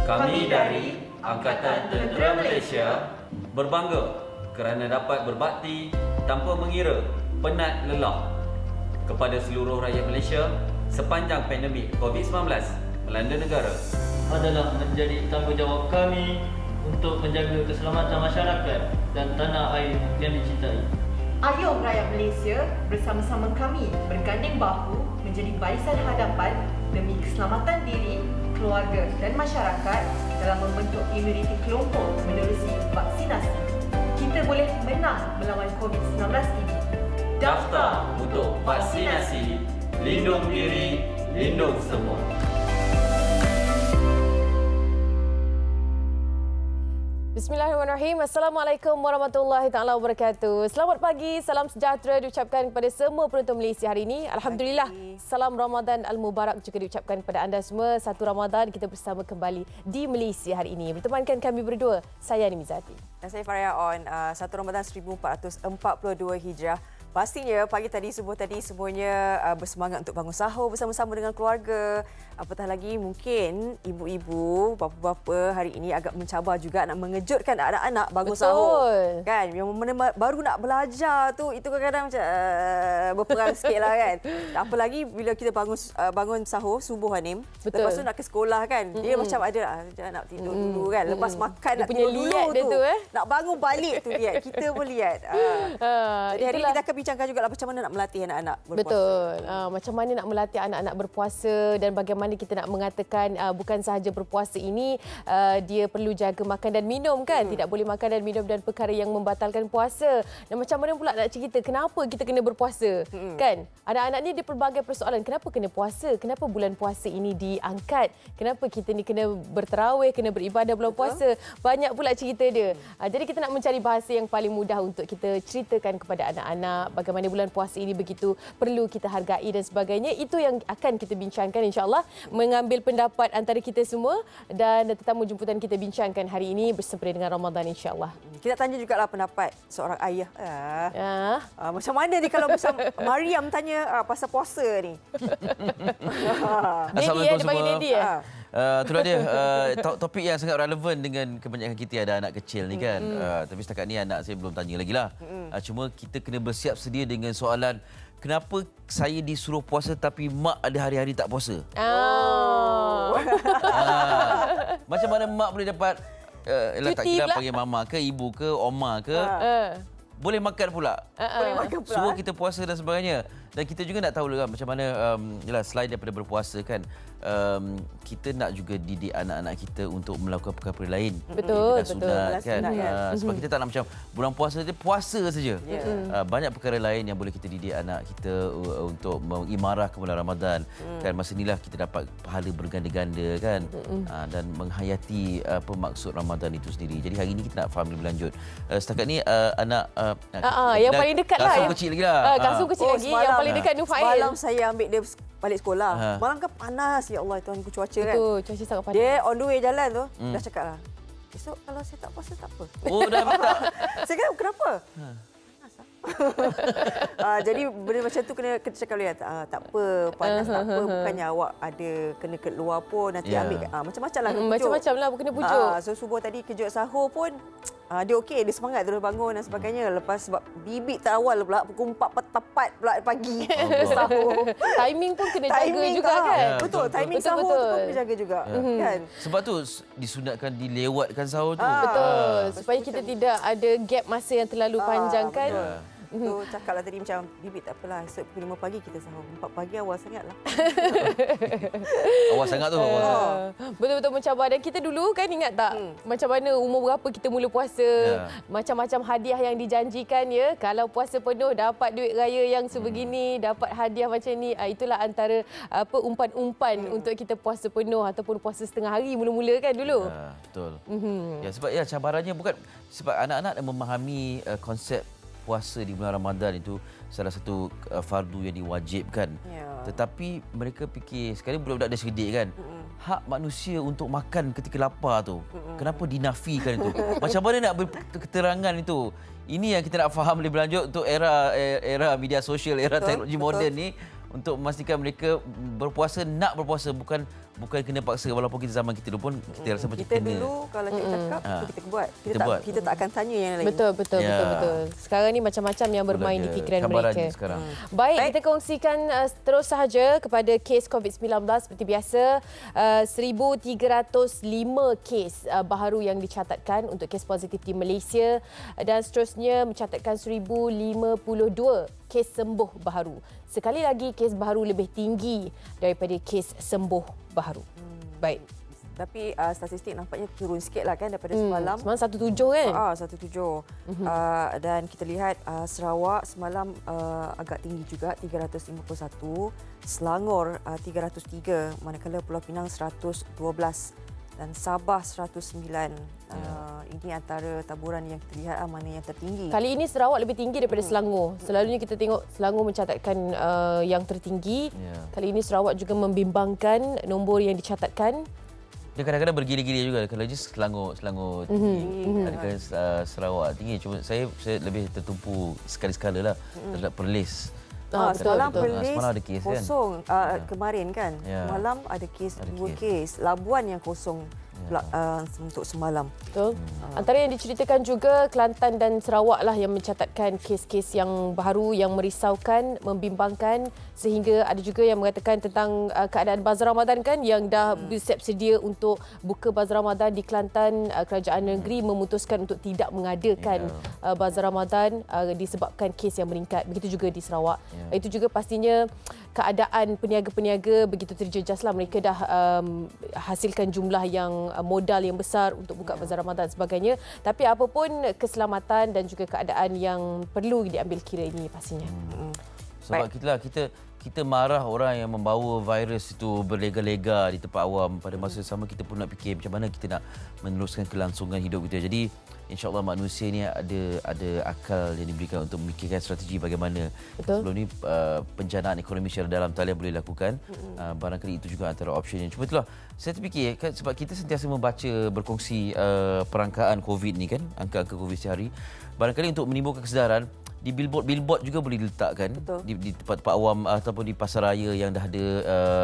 Kami dari Angkatan Tentera Malaysia berbangga kerana dapat berbakti tanpa mengira penat lelah kepada seluruh rakyat Malaysia sepanjang pandemik COVID-19 melanda negara. Adalah menjadi tanggungjawab kami untuk menjaga keselamatan masyarakat dan tanah air yang dicintai. Ayo rakyat Malaysia bersama-sama kami berganding bahu menjadi barisan hadapan demi keselamatan diri, keluarga dan masyarakat dalam membentuk imuniti kelompok menerusi vaksinasi. Kita boleh menang melawan COVID-19 ini. Daftar untuk vaksinasi. Lindung diri, lindung semua. Bismillahirrahmanirrahim. Assalamualaikum warahmatullahi taala wabarakatuh. Selamat pagi, salam sejahtera diucapkan kepada semua penonton Malaysia hari ini. Alhamdulillah, salam Ramadan Al-Mubarak juga diucapkan kepada anda semua. Satu Ramadan kita bersama kembali di Malaysia hari ini. Bertemankan kami berdua, saya Nimizati. Dan saya Faria On, 1 Ramadan 1442 Hijrah. Pastinya pagi tadi, subuh tadi semuanya bersemangat untuk bangun sahur bersama-sama dengan keluarga. Apatah lagi mungkin ibu-ibu, bapa-bapa hari ini agak mencabar juga nak mengejutkan anak-anak bangun sahur. Kan? Yang baru nak belajar tu, itu kadang-kadang macam berperang sikit lah kan. Apalagi bila kita bangun sahur, subuh Hanim. Lepas tu nak ke sekolah kan. Dia macam ada nak tidur dulu kan. Lepas makan nak tidur dulu tu. Nak bangun balik tu lihat. Kita pun lihat. Jadi hari ini kita akan bincangkan juga macam mana nak melatih anak-anak berpuasa. Betul. Macam mana nak melatih anak-anak berpuasa dan bagaimana kita nak mengatakan bukan sahaja berpuasa ini dia perlu jaga makan dan minum kan. Tidak boleh makan dan minum dan perkara yang membatalkan puasa. Dan macam mana pula nak cerita kenapa kita kena berpuasa kan? Anak-anak ni dia pelbagai persoalan. Kenapa kena puasa? Kenapa bulan puasa ini diangkat? Kenapa kita ni kena berterawih, kena beribadah bulan puasa? Banyak pula cerita dia. Jadi kita nak mencari bahasa yang paling mudah untuk kita ceritakan kepada anak-anak bagaimana bulan puasa ini begitu perlu kita hargai dan sebagainya. Itu yang akan kita bincangkan insya-Allah, mengambil pendapat antara kita semua dan tetamu jemputan kita bincangkan hari ini bersempena dengan Ramadan insya-Allah. Kita tanya jugalah pendapat seorang ayah. Macam mana ni kalau macam Mariam tanya pasal puasa ni? Dia panggil Daddy Itulah dia topik yang sangat relevan dengan kebanyakan kita ada anak kecil ni kan. Tapi setakat ni anak saya belum tanya lagi lah. Cuma kita kena bersiap sedia dengan soalan kenapa saya disuruh puasa tapi mak ada hari-hari tak puasa. Macam mana mak boleh dapat tak kira panggil mama ke ibu ke oma ke boleh makan pula. Boleh makan pula. Suruh kita puasa dan sebagainya. Dan kita juga nak tahu kan macam mana selain daripada berpuasa kan kita nak juga didik anak-anak kita untuk melakukan perkara lain. Betul. Sunat, kan. Sebab kita tak nak macam bulan puasa dia puasa saja. Banyak perkara lain yang boleh kita didik anak kita untuk mengimarah ke bulan Ramadan. Kan masa inilah kita dapat pahala berganda-ganda kan. Dan menghayati apa maksud Ramadan itu sendiri. Jadi hari ini kita nak faham lebih lanjut. Setakat ni anak yang paling dekat lah. Kasut kecil lagi lah. Kasut kecil lagi yang paling dekat Nufail. Semalam saya ambil dia balik sekolah. Malam kan panas. Ya Allah, Tuhan cuaca kan. Betul, cuaca sangat panas. Dia on the way jalan tu, dah cakap lah. Esok kalau saya tak puasa tak apa. Oh, dah minta. Saya kata, kenapa? Panas lah. Jadi benda macam tu kena cakap dia. Tak apa, panas tak apa. Bukannya awak ada kena keluar pun nanti ambil. Macam-macam lah. Macam-macam lah, kena pujuk. So subuh tadi kejut sahur pun, dia okey, dia semangat terus bangun dan sebagainya. Lepas sebab bibit terawal pula pukul 4 tepat pula pagi sahur. Timing pun kena jaga juga kan. Betul, timing sahur tu pun kena jaga juga kan. Sebab tu disunatkan dilewatkan sahur tu. Betul, supaya kita tidak ada gap masa yang terlalu panjang kan. So cakaplah tadi macam bibit tak apalah, esok pukul 5 pagi kita sahur. 4 pagi awal sangatlah. Awal sangat tu. Betul-betul mencabar. Dan kita dulu kan ingat tak macam mana umur berapa kita mula puasa. Macam-macam hadiah yang dijanjikan ya. Kalau puasa penuh dapat duit raya yang sebegini, dapat hadiah macam ni. Itulah antara umpan-umpan untuk kita puasa penuh ataupun puasa setengah hari mula-mula kan dulu. Betul. Ya sebab cabarannya bukan sebab anak-anak memahami konsep puasa di bulan Ramadan itu salah satu fardu yang diwajibkan. Tetapi mereka fikir sekali budak-budak dia sedik kan. Hak manusia untuk makan ketika lapar tu. Kenapa dinafikan itu? Macam mana nak berketerangan itu? Ini yang kita nak faham lebih lanjut untuk era media sosial, era teknologi moden ni. Untuk memastikan mereka nak berpuasa bukan bukan kena paksa, walaupun kita zaman kita dulu pun kita rasa macam Kita kena. dulu kalau kita cakap, kita buat. Kita buat. Kita tak akan tanya yang lain. Betul. Ya. Sekarang ni macam-macam yang bermain di fikiran cabaran mereka. sekarang. Baik, kita kongsikan terus sahaja kepada kes COVID-19 seperti biasa. 1,305 kes baharu yang dicatatkan untuk kes positif di Malaysia dan seterusnya mencatatkan 1,052 kes sembuh baharu. Sekali lagi kes baharu lebih tinggi daripada kes sembuh baharu. Baik. Tapi statistik nampaknya turun sikit lah kan daripada semalam. Semalam 17 kan? 17. Dan kita lihat Sarawak semalam agak tinggi juga 351, Selangor 303, manakala Pulau Pinang 112 dan Sabah 109. Ini antara taburan yang kita lihat mana yang tertinggi. Kali ini Sarawak lebih tinggi daripada Selangor. Selalunya kita tengok Selangor mencatatkan yang tertinggi. Kali ini Sarawak juga membimbangkan nombor yang dicatatkan. Dia kadang-kadang bergila-gila juga. Kalau je Selangor tinggi, kadang-kadang Sarawak tinggi. Cuma saya lebih tertumpu sekali-sekala lah terhadap Perlis. Semalam Perlis semalam ada kes kosong kemarin kan. Semalam ada kes, dua kes. Labuan yang kosong untuk semalam. Betul. Antara yang diceritakan juga Kelantan dan Sarawak lah yang mencatatkan kes-kes yang baru yang merisaukan, membimbangkan, sehingga ada juga yang mengatakan tentang keadaan bazar Ramadan kan yang dah bersiap sedia untuk buka bazar Ramadan di Kelantan. Kerajaan negeri memutuskan untuk tidak mengadakan bazar Ramadan disebabkan kes yang meningkat. Begitu juga di Sarawak. Itu juga pastinya keadaan peniaga-peniaga begitu terjejaslah. Mereka dah hasilkan jumlah yang modal yang besar untuk buka bazar Ramadan dan sebagainya. Tapi apapun keselamatan dan juga keadaan yang perlu diambil kira ini pastinya. Sebab kita marah orang yang membawa virus itu berlega-lega di tempat awam. Pada masa sama kita pun nak fikir macam mana kita nak meneruskan kelangsungan hidup kita. Jadi insya-Allah manusia ni ada akal yang diberikan untuk memikirkan strategi bagaimana. Betul. Sebelum ni penjanaan ekonomi secara dalam talian boleh lakukan. Barangkali itu juga antara option yang. Cuma itulah saya terfikir kan, sebab kita sentiasa membaca berkongsi perangkaan COVID ni kan, angka-angka COVID sehari. Barangkali untuk menimbulkan kesedaran di billboard juga boleh diletakkan di tempat-tempat awam ataupun di pasar raya yang dah ada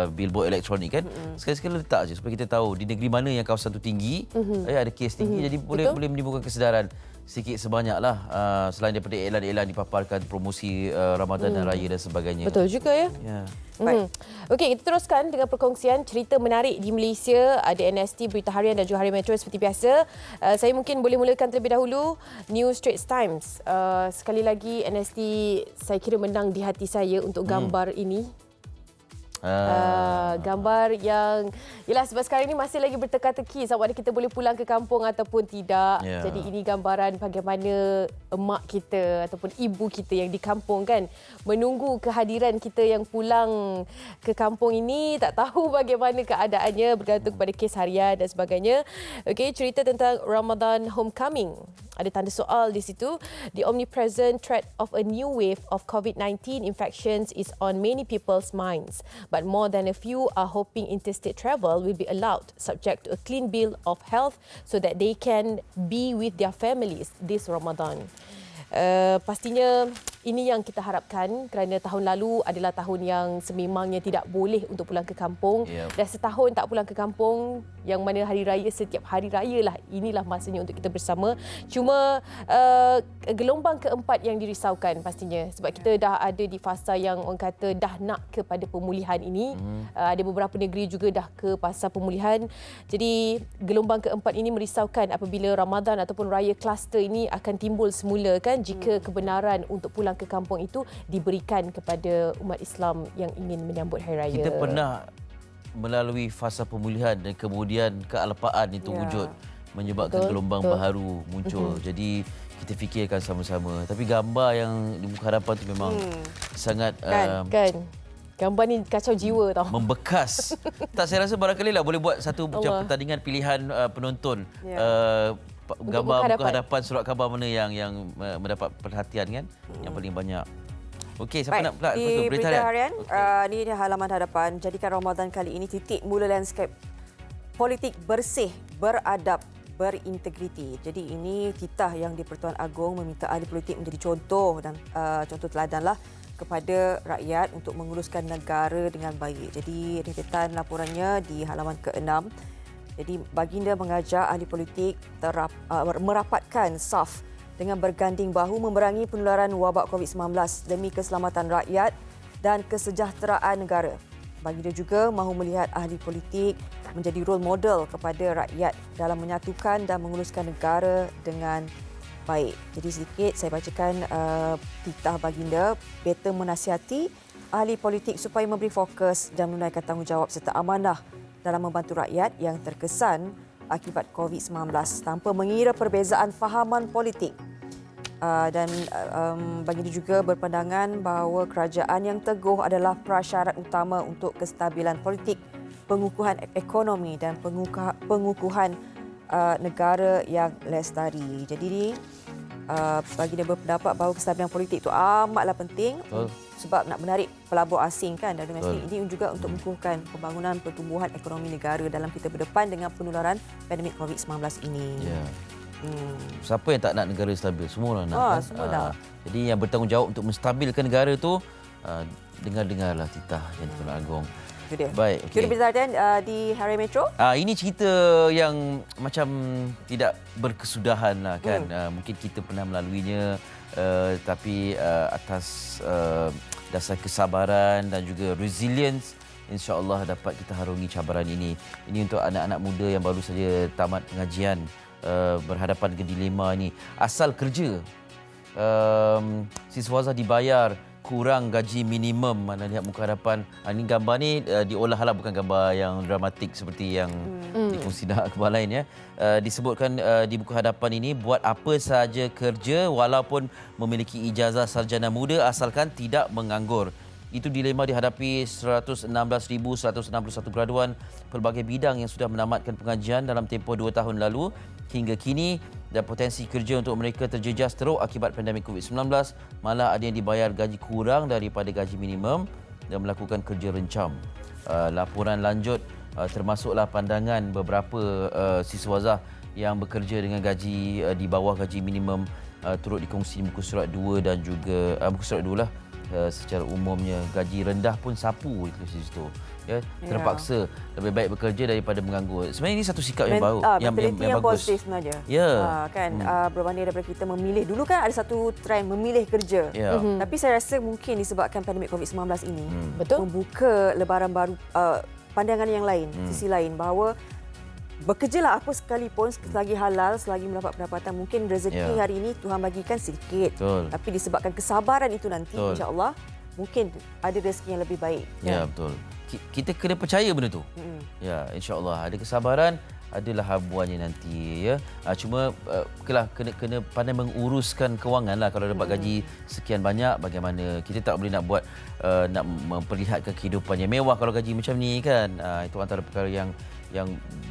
billboard elektronik kan. Sekali-sekala letak je supaya kita tahu di negeri mana yang kawasan tu tinggi, ada kes tinggi, jadi boleh menimbulkan kesedaran sikit sebanyaklah selain daripada iklan-iklan dipaparkan promosi Ramadan dan raya dan sebagainya. Betul juga ya. Baik. Okey, kita teruskan dengan perkongsian cerita menarik di Malaysia. Ada NST, Berita Harian dan juga Hari Metro seperti biasa. Saya mungkin boleh mulakan terlebih dahulu New Straits Times. Sekali lagi NST saya kira menang di hati saya untuk gambar ini. Gambar yang yalah sebab sekarang ini masih lagi berteka-teki sama ada kita boleh pulang ke kampung ataupun tidak. Jadi ini gambaran bagaimana emak kita ataupun ibu kita yang di kampung kan menunggu kehadiran kita yang pulang ke kampung ini, tak tahu bagaimana keadaannya bergantung kepada kes harian dan sebagainya. Okey, cerita tentang Ramadan Homecoming. Ada tanda soal di situ. The omnipresent threat of a new wave of COVID-19 infections is on many people's minds. But more than a few are hoping interstate travel will be allowed, subject to a clean bill of health so that they can be with their families this Ramadan. Pastinya ini yang kita harapkan kerana tahun lalu adalah tahun yang sememangnya tidak boleh untuk pulang ke kampung. Dan setahun tak pulang ke kampung, yang mana hari raya, setiap hari raya lah, inilah masanya untuk kita bersama. Cuma gelombang keempat yang dirisaukan pastinya sebab kita dah ada di fasa yang orang kata dah nak kepada pemulihan ini. Ada beberapa negeri juga dah ke fasa pemulihan. Jadi gelombang keempat ini merisaukan apabila Ramadan ataupun raya kluster ini akan timbul semula kan, jika kebenaran untuk pulang ke kampung itu diberikan kepada umat Islam yang ingin menyambut hari raya. Kita pernah melalui fasa pemulihan dan kemudian kealpaan itu wujud menyebabkan gelombang baharu muncul. Jadi kita fikirkan sama-sama. Tapi gambar yang di muka hadapan itu memang sangat kan. Gambar ni kacau jiwa tau. Membekas. Tak, saya rasa barangkali lah boleh buat satu macam pertandingan pilihan penonton. Gambar muka hadapan surat khabar mana yang mendapat perhatian kan, yang paling banyak. Okey, siapa nak pula di Berita Harian? Okay. Ini halaman hadapan. Jadikan Ramadan kali ini titik mula landscape politik bersih, beradab, berintegriti. Jadi ini titah yang di Pertuan Agong meminta ahli politik menjadi contoh dan contoh teladan lah kepada rakyat untuk menguruskan negara dengan baik. Jadi rentetan laporannya di halaman ke-6. Jadi baginda mengajak ahli politik merapatkan saf dengan berganding bahu memerangi penularan wabak COVID-19 demi keselamatan rakyat dan kesejahteraan negara. Baginda juga mahu melihat ahli politik menjadi role model kepada rakyat dalam menyatukan dan menguruskan negara dengan baik. Jadi sedikit saya bacakan titah baginda. Beta menasihati ahli politik supaya memberi fokus dan menunaikan tanggungjawab serta amanah dalam membantu rakyat yang terkesan akibat COVID-19 tanpa mengira perbezaan fahaman politik. Dan baginda juga berpandangan bahawa kerajaan yang teguh adalah prasyarat utama untuk kestabilan politik, pengukuhan ekonomi dan pengukuhan negara yang lestari. Jadi baginda berpendapat bahawa kestabilan politik itu amatlah penting sebab nak menarik pelabur asing kan dari domestik. Ini juga untuk mengukuhkan pembangunan pertumbuhan ekonomi negara dalam kita berdepan dengan penularan pandemik COVID-19 ini. Ya. Siapa yang tak nak negara stabil? Semua orang nak. Kan? Semua nak. Jadi yang bertanggungjawab untuk menstabilkan negara tu, dengar-dengarlah titah Yang di-Pertuan Agong. Itu dia. Baik. Juru bertarian di Harian Metro. Ini cerita yang macam tidak berkesudahan lah kan. Mungkin kita pernah melaluinya, tapi atas dasar kesabaran dan juga resilience, insya-Allah dapat kita harungi cabaran ini. Ini untuk anak-anak muda yang baru saja tamat pengajian, berhadapan dengan dilema ini. Asal kerja, siswaza dibayar kurang gaji minimum. Mana lihat muka hadapan. Ini gambar ni diolah-olah, bukan gambar yang dramatik seperti yang dikongsi dah akhbar lain ya. Disebutkan di buku hadapan ini, buat apa sahaja kerja walaupun memiliki ijazah sarjana muda asalkan tidak menganggur. Itu dilema dihadapi 116,161 graduan pelbagai bidang yang sudah menamatkan pengajian dalam tempoh 2 tahun lalu hingga kini, dan potensi kerja untuk mereka terjejas teruk akibat pandemik COVID-19. Malah ada yang dibayar gaji kurang daripada gaji minimum dan melakukan kerja rencam. Laporan lanjut termasuklah pandangan beberapa siswazah yang bekerja dengan gaji di bawah gaji minimum turut dikongsi muka surat 2 dan juga muka surat 2 lah. Secara umumnya gaji rendah pun sapu di situ ya, terpaksa lebih baik bekerja daripada menganggur. Sebenarnya ini satu sikap yang baru, yang bagus, positif sebenarnya. Ya. Kan berbanding daripada kita memilih, dulu kan ada satu trend memilih kerja. Tapi saya rasa mungkin disebabkan pandemik COVID-19 ini membuka lebaran baru, pandangan yang lain, sisi lain, bahawa bekerjalah apa sekalipun selagi halal, selagi mendapat pendapatan. Mungkin rezeki hari ini Tuhan bagikan sedikit. Betul. Tapi disebabkan kesabaran itu nanti, insya-Allah mungkin ada rezeki yang lebih baik. Ya, betul. Kita kena percaya benda tu. Ya, insya-Allah ada kesabaran, adalah habuannya nanti ya. Cuma kena pandai menguruskan kewangan lah. Kalau dapat gaji sekian banyak, bagaimana kita tak boleh nak buat nak memperlihatkan kehidupan yang mewah kalau gaji macam ni kan. Itu antara perkara yang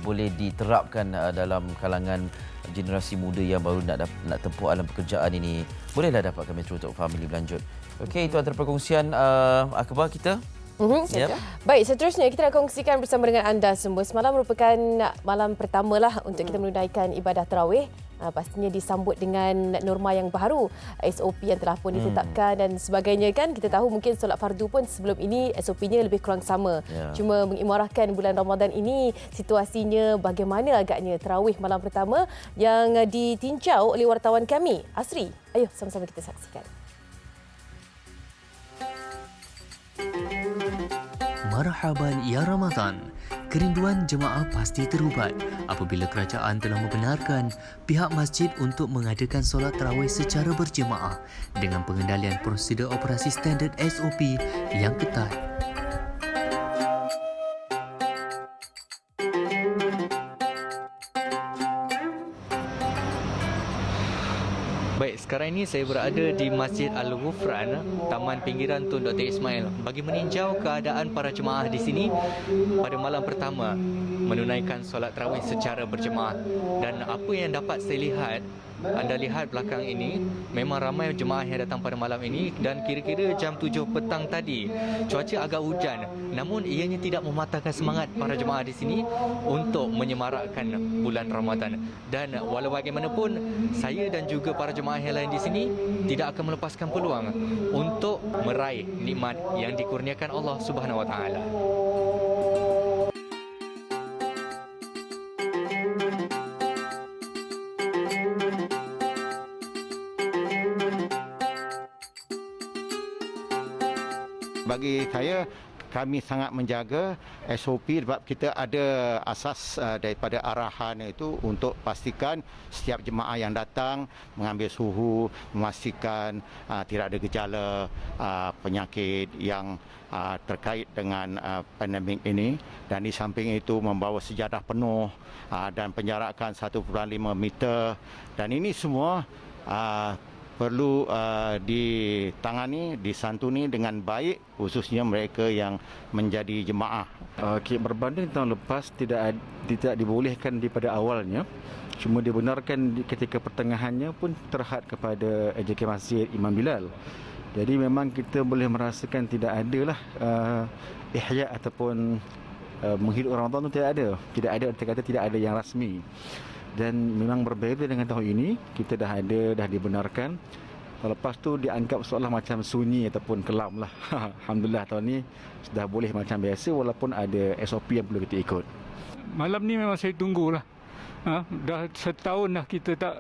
boleh diterapkan dalam kalangan generasi muda yang baru nak tempuh alam pekerjaan ini. Bolehlah dapatkan Metro untuk family berlanjut. Okey, itu antara perkongsian akhbar kita. Baik, seterusnya kita nak kongsikan bersama dengan anda semua. Semalam merupakan malam pertama lah untuk kita menunaikan ibadah tarawih. Pastinya disambut dengan norma yang baru, SOP yang telah pun ditetapkan dan sebagainya kan. Kita tahu mungkin solat fardu pun sebelum ini SOP-nya lebih kurang sama. Cuma mengimarahkan bulan Ramadan ini, situasinya bagaimana agaknya tarawih malam pertama yang ditinjau oleh wartawan kami, Asri. Ayo sama-sama kita saksikan. Marhaban ya Ramadan. Kerinduan jemaah pasti terubat apabila kerajaan telah membenarkan pihak masjid untuk mengadakan solat tarawih secara berjemaah dengan pengendalian prosedur operasi standard SOP yang ketat. Baik, sekarang ini saya berada di Masjid Al-Ghufran, Taman Pinggiran Tun Dr. Ismail, bagi meninjau keadaan para jemaah di sini pada malam pertama menunaikan solat tarawih secara berjemaah. Dan apa yang dapat saya lihat, anda lihat belakang ini, memang ramai jemaah yang datang pada malam ini dan kira-kira jam 7 petang tadi, cuaca agak hujan. Namun ianya tidak mematahkan semangat para jemaah di sini untuk menyemarakkan bulan Ramadan. Dan walau bagaimanapun, saya dan juga para jemaah yang lain di sini tidak akan melepaskan peluang untuk meraih nikmat yang dikurniakan Allah Subhanahu Wa Taala. Bagi saya, kami sangat menjaga SOP sebab kita ada asas daripada arahan itu untuk pastikan setiap jemaah yang datang mengambil suhu, memastikan tidak ada gejala penyakit yang terkait dengan pandemik ini, dan di samping itu membawa sejadah penuh dan penjarakan 1.5 meter, dan ini semua perlu ditangani, disantuni dengan baik, khususnya mereka yang menjadi jemaah. Berbanding tahun lepas tidak dibolehkan daripada awalnya, cuma dibenarkan ketika pertengahannya pun terhad kepada AJK Masjid Imam Bilal. Jadi memang kita boleh merasakan tidak adalah ihya ataupun menghidup Ramadan itu tidak ada kata tidak ada yang rasmi. Dan memang berbeza dengan tahun ini, kita dah dibenarkan. Lepas tu dianggap seolah macam sunyi ataupun kelam lah. Alhamdulillah tahun ni sudah boleh macam biasa walaupun ada SOP yang perlu kita ikut. Malam ni memang saya tunggulah. Dah setahun dah kita tak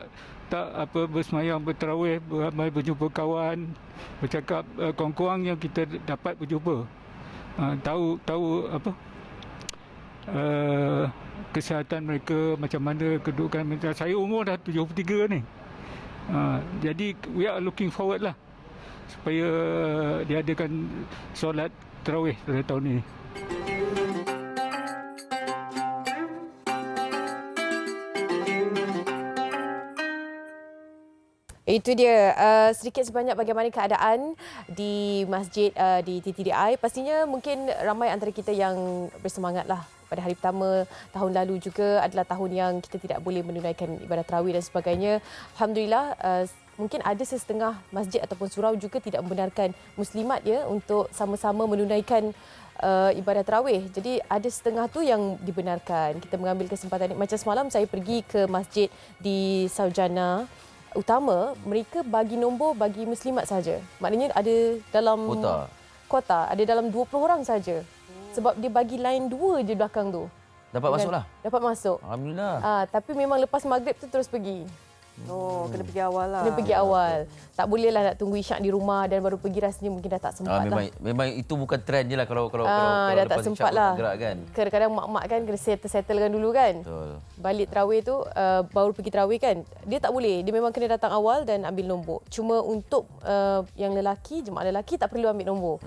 bersemayam bertarawih, beramai berjumpa kawan, bercakap kawan-kawan yang kita dapat berjumpa. Tahu kesihatan mereka, macam mana kedudukan mereka. Saya umur dah 73 ni. Jadi we are looking forward lah supaya diadakan solat tarawih pada tahun ini. Itu dia sedikit sebanyak bagaimana keadaan di masjid di TTDI. Pastinya mungkin ramai antara kita yang bersemangat lah. Pada hari pertama tahun lalu juga adalah tahun yang kita tidak boleh menunaikan ibadat tarawih dan sebagainya. Alhamdulillah, mungkin ada sesetengah masjid ataupun surau juga tidak membenarkan muslimat ya untuk sama-sama menunaikan ibadat tarawih. Jadi ada setengah tu yang dibenarkan. Kita mengambil kesempatan ini. Macam semalam saya pergi ke masjid di Saujana Utama, mereka bagi nombor bagi muslimat saja. Maknanya ada dalam kota ada dalam 20 orang saja. Sebab dia bagi line 2 je belakang tu. Dapat masuk lah? Dapat masuk. Alhamdulillah. Tapi memang lepas maghrib tu terus pergi. Kena pergi awal lah. Kena pergi awal. Tak bolehlah nak tunggu isyak di rumah dan baru pergi, rasanya mungkin dah tak sempat lah. Memang itu bukan trend je lah kalau dah tak sempat lah. Gerak, kan? Kadang-kadang mak-mak kan kena settlekan dulu kan. Betul. Balik tarawih tu baru pergi tarawih kan. Dia tak boleh. Dia memang kena datang awal dan ambil nombor. Cuma untuk yang lelaki, jemaah lelaki tak perlu ambil nombor.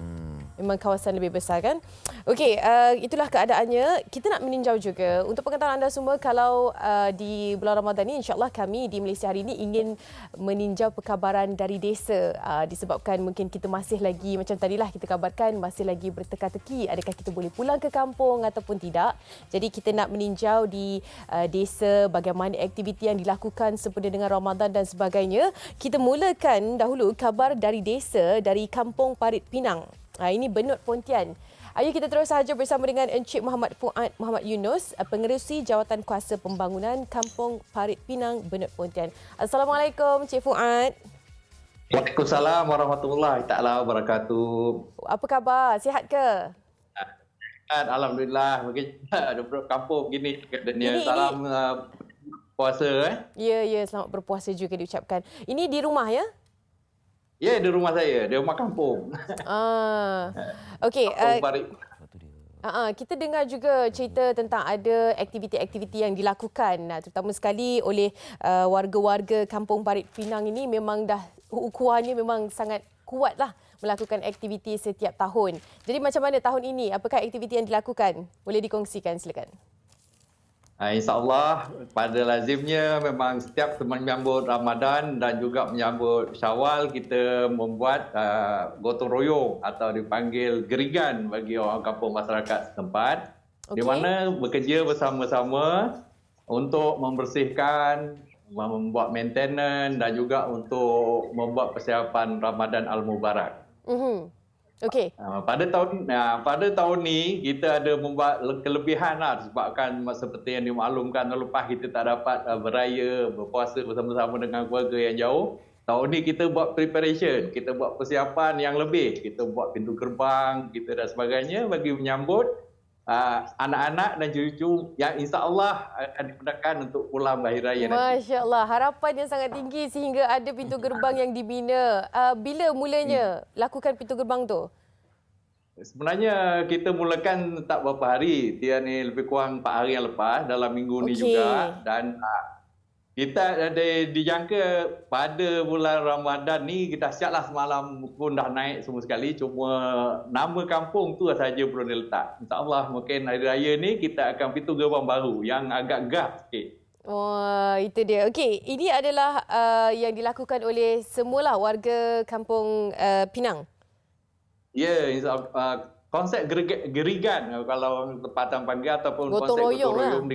Memang kawasan lebih besar kan. Okey, itulah keadaannya. Kita nak meninjau juga untuk pengetahuan anda semua, kalau di bulan Ramadan ni insya-Allah kami di Malaysia hari ini ingin meninjau perkabaran dari desa, disebabkan mungkin kita masih lagi macam tadilah kita kabarkan masih lagi berteka-teki adakah kita boleh pulang ke kampung ataupun tidak. Jadi kita nak meninjau di desa bagaimana aktiviti yang dilakukan sempena dengan Ramadan dan sebagainya. Kita mulakan dahulu kabar dari desa dari Kampung Parit Pinang. Ini Benut Pontian. Ayo kita terus sahaja bersama dengan Encik Muhammad Fuad Muhammad Yunus, Pengerusi Jawatan Kuasa Pembangunan Kampung Parit Pinang, Benut Pontian. Assalamualaikum Encik Fuad. Waalaikumsalam warahmatullahi taala wabarakatuh. Apa khabar? Sihat ke? Alhamdulillah. Mungkin ada kampung begini keadaannya. Salam puasa Ya, selamat berpuasa juga diucapkan. Ini di rumah ya? Ya, di rumah saya, di rumah kampung. Okey. Kita dengar juga cerita tentang ada aktiviti-aktiviti yang dilakukan, terutama sekali oleh warga-warga Kampung Parit Pinang ini. Memang dah ukurannya memang sangat kuatlah melakukan aktiviti setiap tahun. Jadi macam mana tahun ini? Apakah aktiviti yang dilakukan? Boleh dikongsikan, silakan. InsyaAllah pada lazimnya memang setiap menyambut Ramadan dan juga menyambut Syawal, kita membuat gotong royong atau dipanggil gerigan bagi orang kampung masyarakat setempat, di mana bekerja bersama-sama untuk membersihkan membuat maintenance dan juga untuk membuat persiapan Ramadan Al-Mubarak. Okey. Pada tahun ni kita ada membuat kelebihan lah sebabkan seperti yang dimaklumkan tahun lepas kita tak dapat beraya, berpuasa bersama-sama dengan keluarga yang jauh. Tahun ni kita buat preparation, kita buat persiapan yang lebih. Kita buat pintu gerbang, kita dan sebagainya bagi menyambut anak-anak dan cucu yang insya-Allah akan dipindahkan untuk pulang Hari Raya nanti. Masya-Allah, harapan yang sangat tinggi sehingga ada pintu gerbang yang dibina. Bila mulanya lakukan pintu gerbang tu? Sebenarnya kita mulakan tak berapa hari. Dia ni lebih kurang 4 hari yang lepas dalam minggu ni juga, dan kita ada dijangka pada bulan Ramadan ni kita siaplah semalam pun dah naik semua sekali, cuma nama kampung tu saja belum diletak. InsyaAllah mungkin Hari Raya ni kita akan pintu gerbang baru yang agak gah sikit. Wah, itu dia. Okey, ini adalah yang dilakukan oleh semualah warga kampung Pinang. Ya, konsep gerigan kalau tempatan panggil ataupun konsep gotong royong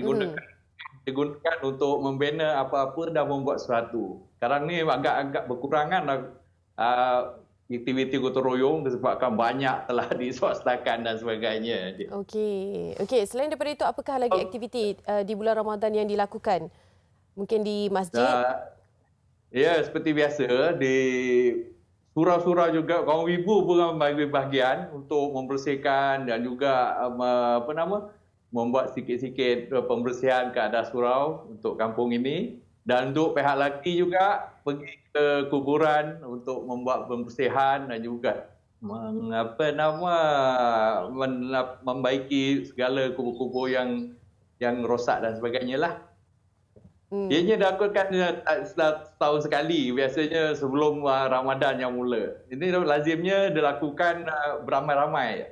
digunakan untuk membina apa-apa dan membuat sesuatu. Sekarang ni agak-agak berkurangan aktiviti gotong royong disebabkan banyak telah diswastakan dan sebagainya. Okey. Selain daripada itu, apakah lagi aktiviti di bulan Ramadan yang dilakukan? Mungkin di masjid? Ya, seperti biasa di surau-surau juga kaum ibu pun bagi bahagian untuk membersihkan dan juga membuat sikit-sikit pembersihan ke atas surau untuk kampung ini, dan untuk pihak lelaki juga pergi ke kuburan untuk membuat pembersihan dan juga membaiki segala kubur-kubur yang rosak dan sebagainya lah. Ianya dilakukan setahun sekali, biasanya sebelum Ramadan yang mula. Ini lazimnya dilakukan beramai-ramai.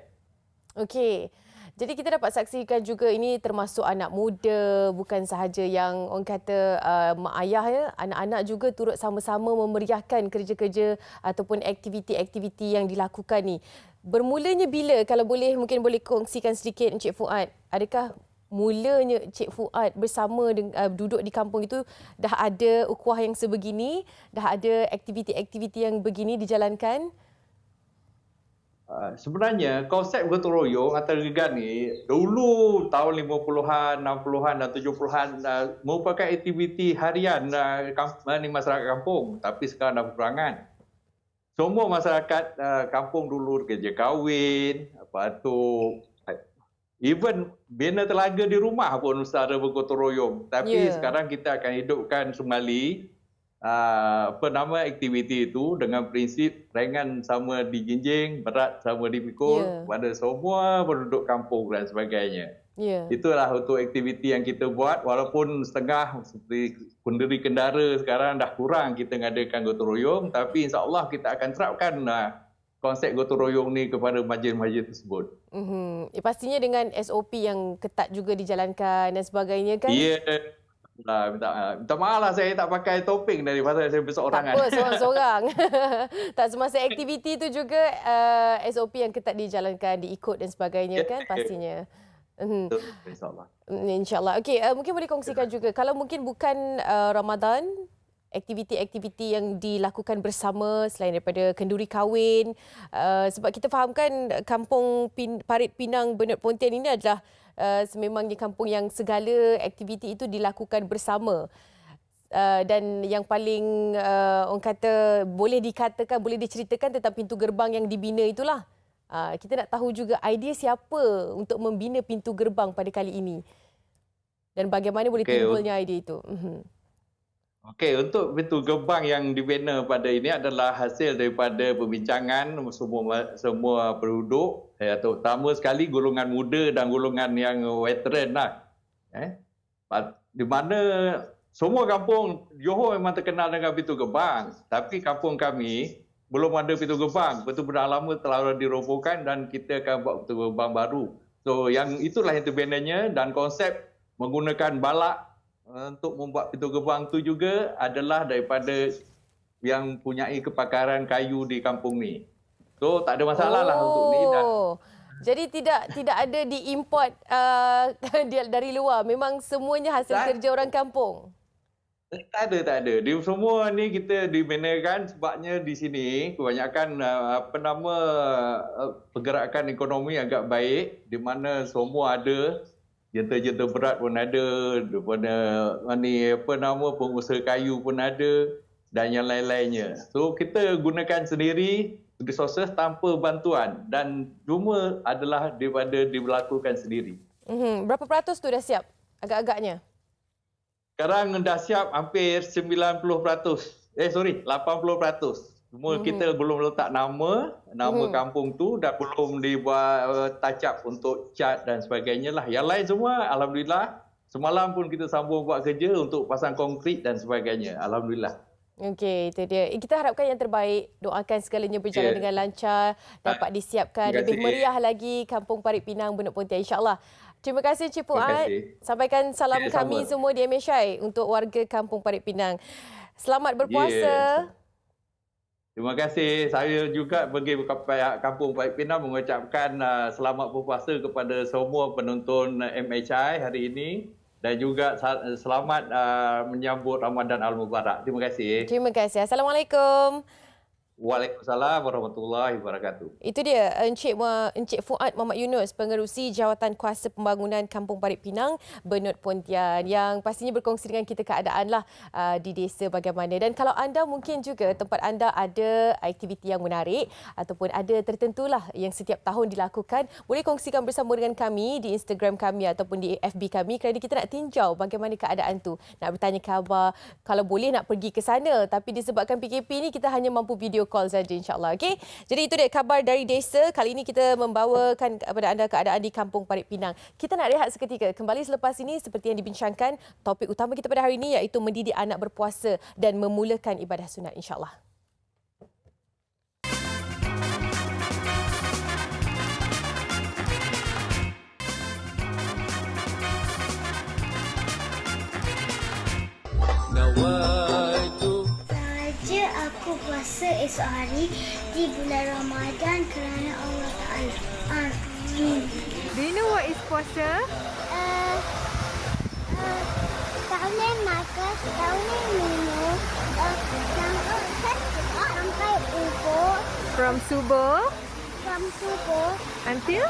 Okey. Jadi kita dapat saksikan juga ini termasuk anak muda, bukan sahaja yang orang kata mak ayah ya, anak-anak juga turut sama-sama memeriahkan kerja-kerja ataupun aktiviti-aktiviti yang dilakukan ni. Bermulanya bila, kalau boleh mungkin boleh kongsikan sedikit Encik Fuad, adakah mulanya Encik Fuad bersama duduk di kampung itu dah ada ukhuwah yang sebegini, dah ada aktiviti-aktiviti yang begini dijalankan? Sebenarnya konsep gotong royong atau gerigan ni dulu tahun 50-an, 60-an dan 70-an merupakan aktiviti harian masyarakat kampung, tapi sekarang dah berkurangan. Semua masyarakat kampung dulu kerja kahwin, lepas tu even bina telaga di rumah pun secara bergotong royong. Tapi sekarang kita akan hidupkan kembali aktiviti itu dengan prinsip ringan sama dijinjing, berat sama dipikul pada semua penduduk kampung dan sebagainya. Itulah untuk aktiviti yang kita buat, walaupun setengah seperti pendiri kendara sekarang dah kurang kita mengadakan gotong royong, tapi insya-Allah kita akan terapkan konsep gotong royong ni kepada masjid-masjid tersebut. Pastinya dengan SOP yang ketat juga dijalankan dan sebagainya kan? Ya. Minta maaf lah saya tak pakai topeng daripada saya berseorangan. Tak apa, seorang-seorang. Tak semasa aktiviti itu juga SOP yang ketat dijalankan, diikut dan sebagainya kan pastinya. InsyaAllah. InsyaAllah. Okey, mungkin boleh kongsikan juga, kalau mungkin bukan Ramadan, aktiviti-aktiviti yang dilakukan bersama selain daripada kenduri kahwin, sebab kita fahamkan kampung Parit Pinang Bernard Pontian ini adalah sememangnya kampung yang segala aktiviti itu dilakukan bersama. Dan yang paling orang kata boleh dikatakan, boleh diceritakan tentang pintu gerbang yang dibina itulah. Kita nak tahu juga idea siapa untuk membina pintu gerbang pada kali ini dan bagaimana boleh timbulnya idea itu. Okey, untuk pintu gerbang yang dibina pada ini adalah hasil daripada perbincangan semua penduduk, terutama sekali golongan muda dan golongan yang veteran lah. Di mana semua kampung Johor memang terkenal dengan pintu gerbang, tapi kampung kami belum ada pintu gerbang. Betul-betul lama telah dirobohkan dan kita akan buat pintu gerbang baru. So yang itulah yang terbinanya, dan konsep menggunakan balak untuk membuat pintu gerbang tu juga adalah daripada yang punyai kepakaran kayu di kampung ni. So tak ada masalah lah untuk ni. Jadi tidak ada diimport dari luar. Memang semuanya hasil kerja orang kampung. Tak ada. Di semua ni kita dimenakan sebabnya di sini kebanyakan pergerakan ekonomi agak baik di mana semua ada, jentera-jentera berat pun ada, daripada pengusaha kayu pun ada dan yang lain-lainnya. So kita gunakan sendiri resources tanpa bantuan dan cuma adalah daripada diberlakukan sendiri. Berapa peratus tu dah siap agak-agaknya? Sekarang dah siap hampir 90%. 80%. Semua kita belum letak nama kampung tu dan belum dibuat touch up untuk cat dan sebagainya lah. Yang lain semua alhamdulillah. Semalam pun kita sambung buat kerja untuk pasang konkrit dan sebagainya. Alhamdulillah. Okey, itu dia. Kita harapkan yang terbaik. Doakan segalanya berjalan dengan lancar, dapat disiapkan lebih meriah lagi Kampung Parit Pinang Benut Pontian, insya-Allah. Terima kasih Cik Fuad. Sampaikan salam kami semua di MHI untuk warga Kampung Parit Pinang. Selamat berpuasa. Terima kasih. Saya juga bagi Kampung Parit Pinang mengucapkan selamat berpuasa kepada semua penonton MHI hari ini dan juga selamat menyambut Ramadan Al-Mubarak. Terima kasih. Terima kasih. Assalamualaikum. Waalaikumsalam warahmatullahi wabarakatuh. Itu dia Encik Fuad Muhammad Yunus, Pengerusi Jawatan Kuasa Pembangunan Kampung Parit Pinang Benut Pontian, yang pastinya berkongsi dengan kita keadaanlah di desa bagaimana. Dan kalau anda mungkin juga tempat anda ada aktiviti yang menarik ataupun ada tertentulah yang setiap tahun dilakukan, boleh kongsikan bersama dengan kami di Instagram kami ataupun di FB kami, kerana kita nak tinjau bagaimana keadaan tu. Nak bertanya khabar, kalau boleh nak pergi ke sana, tapi disebabkan PKP ni kita hanya mampu video call saja, insyaAllah. Okay? Jadi itu dia khabar dari desa. Kali ini kita membawakan kepada anda keadaan di Kampung Parit Pinang. Kita nak rehat seketika. Kembali selepas ini, seperti yang dibincangkan, topik utama kita pada hari ini iaitu mendidik anak berpuasa dan memulakan ibadah sunat, insyaAllah. Aku puasa esok hari di bulan Ramadan kerana Allah Ta'ala. Amin. Do you know what is puasa? Tak boleh makan, tak boleh minum. Sampai ubur. From subuh until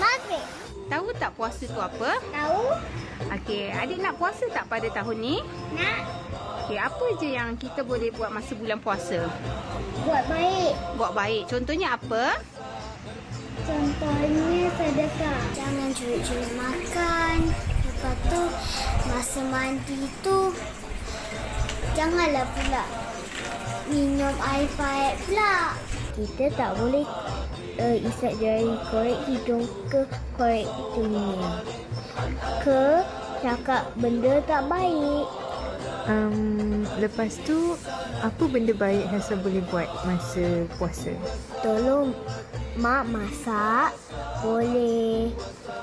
maghrib. Tahu tak puasa tu apa? Tahu? Okey, adik nak puasa tak pada tahun ni? Nak. Okey, apa je yang kita boleh buat masa bulan puasa? Buat baik. Buat baik. Contohnya apa? Contohnya sedekah. Jangan curi-curi makan. Lepas tu masa mandi tu janganlah pula minum air pahit pula. Kita tak boleh isap jari korek hidung ke korek telinga. Ke cakap benda tak baik. Lepas tu, apa benda baik Hasan boleh buat masa puasa? Tolong mak masak, boleh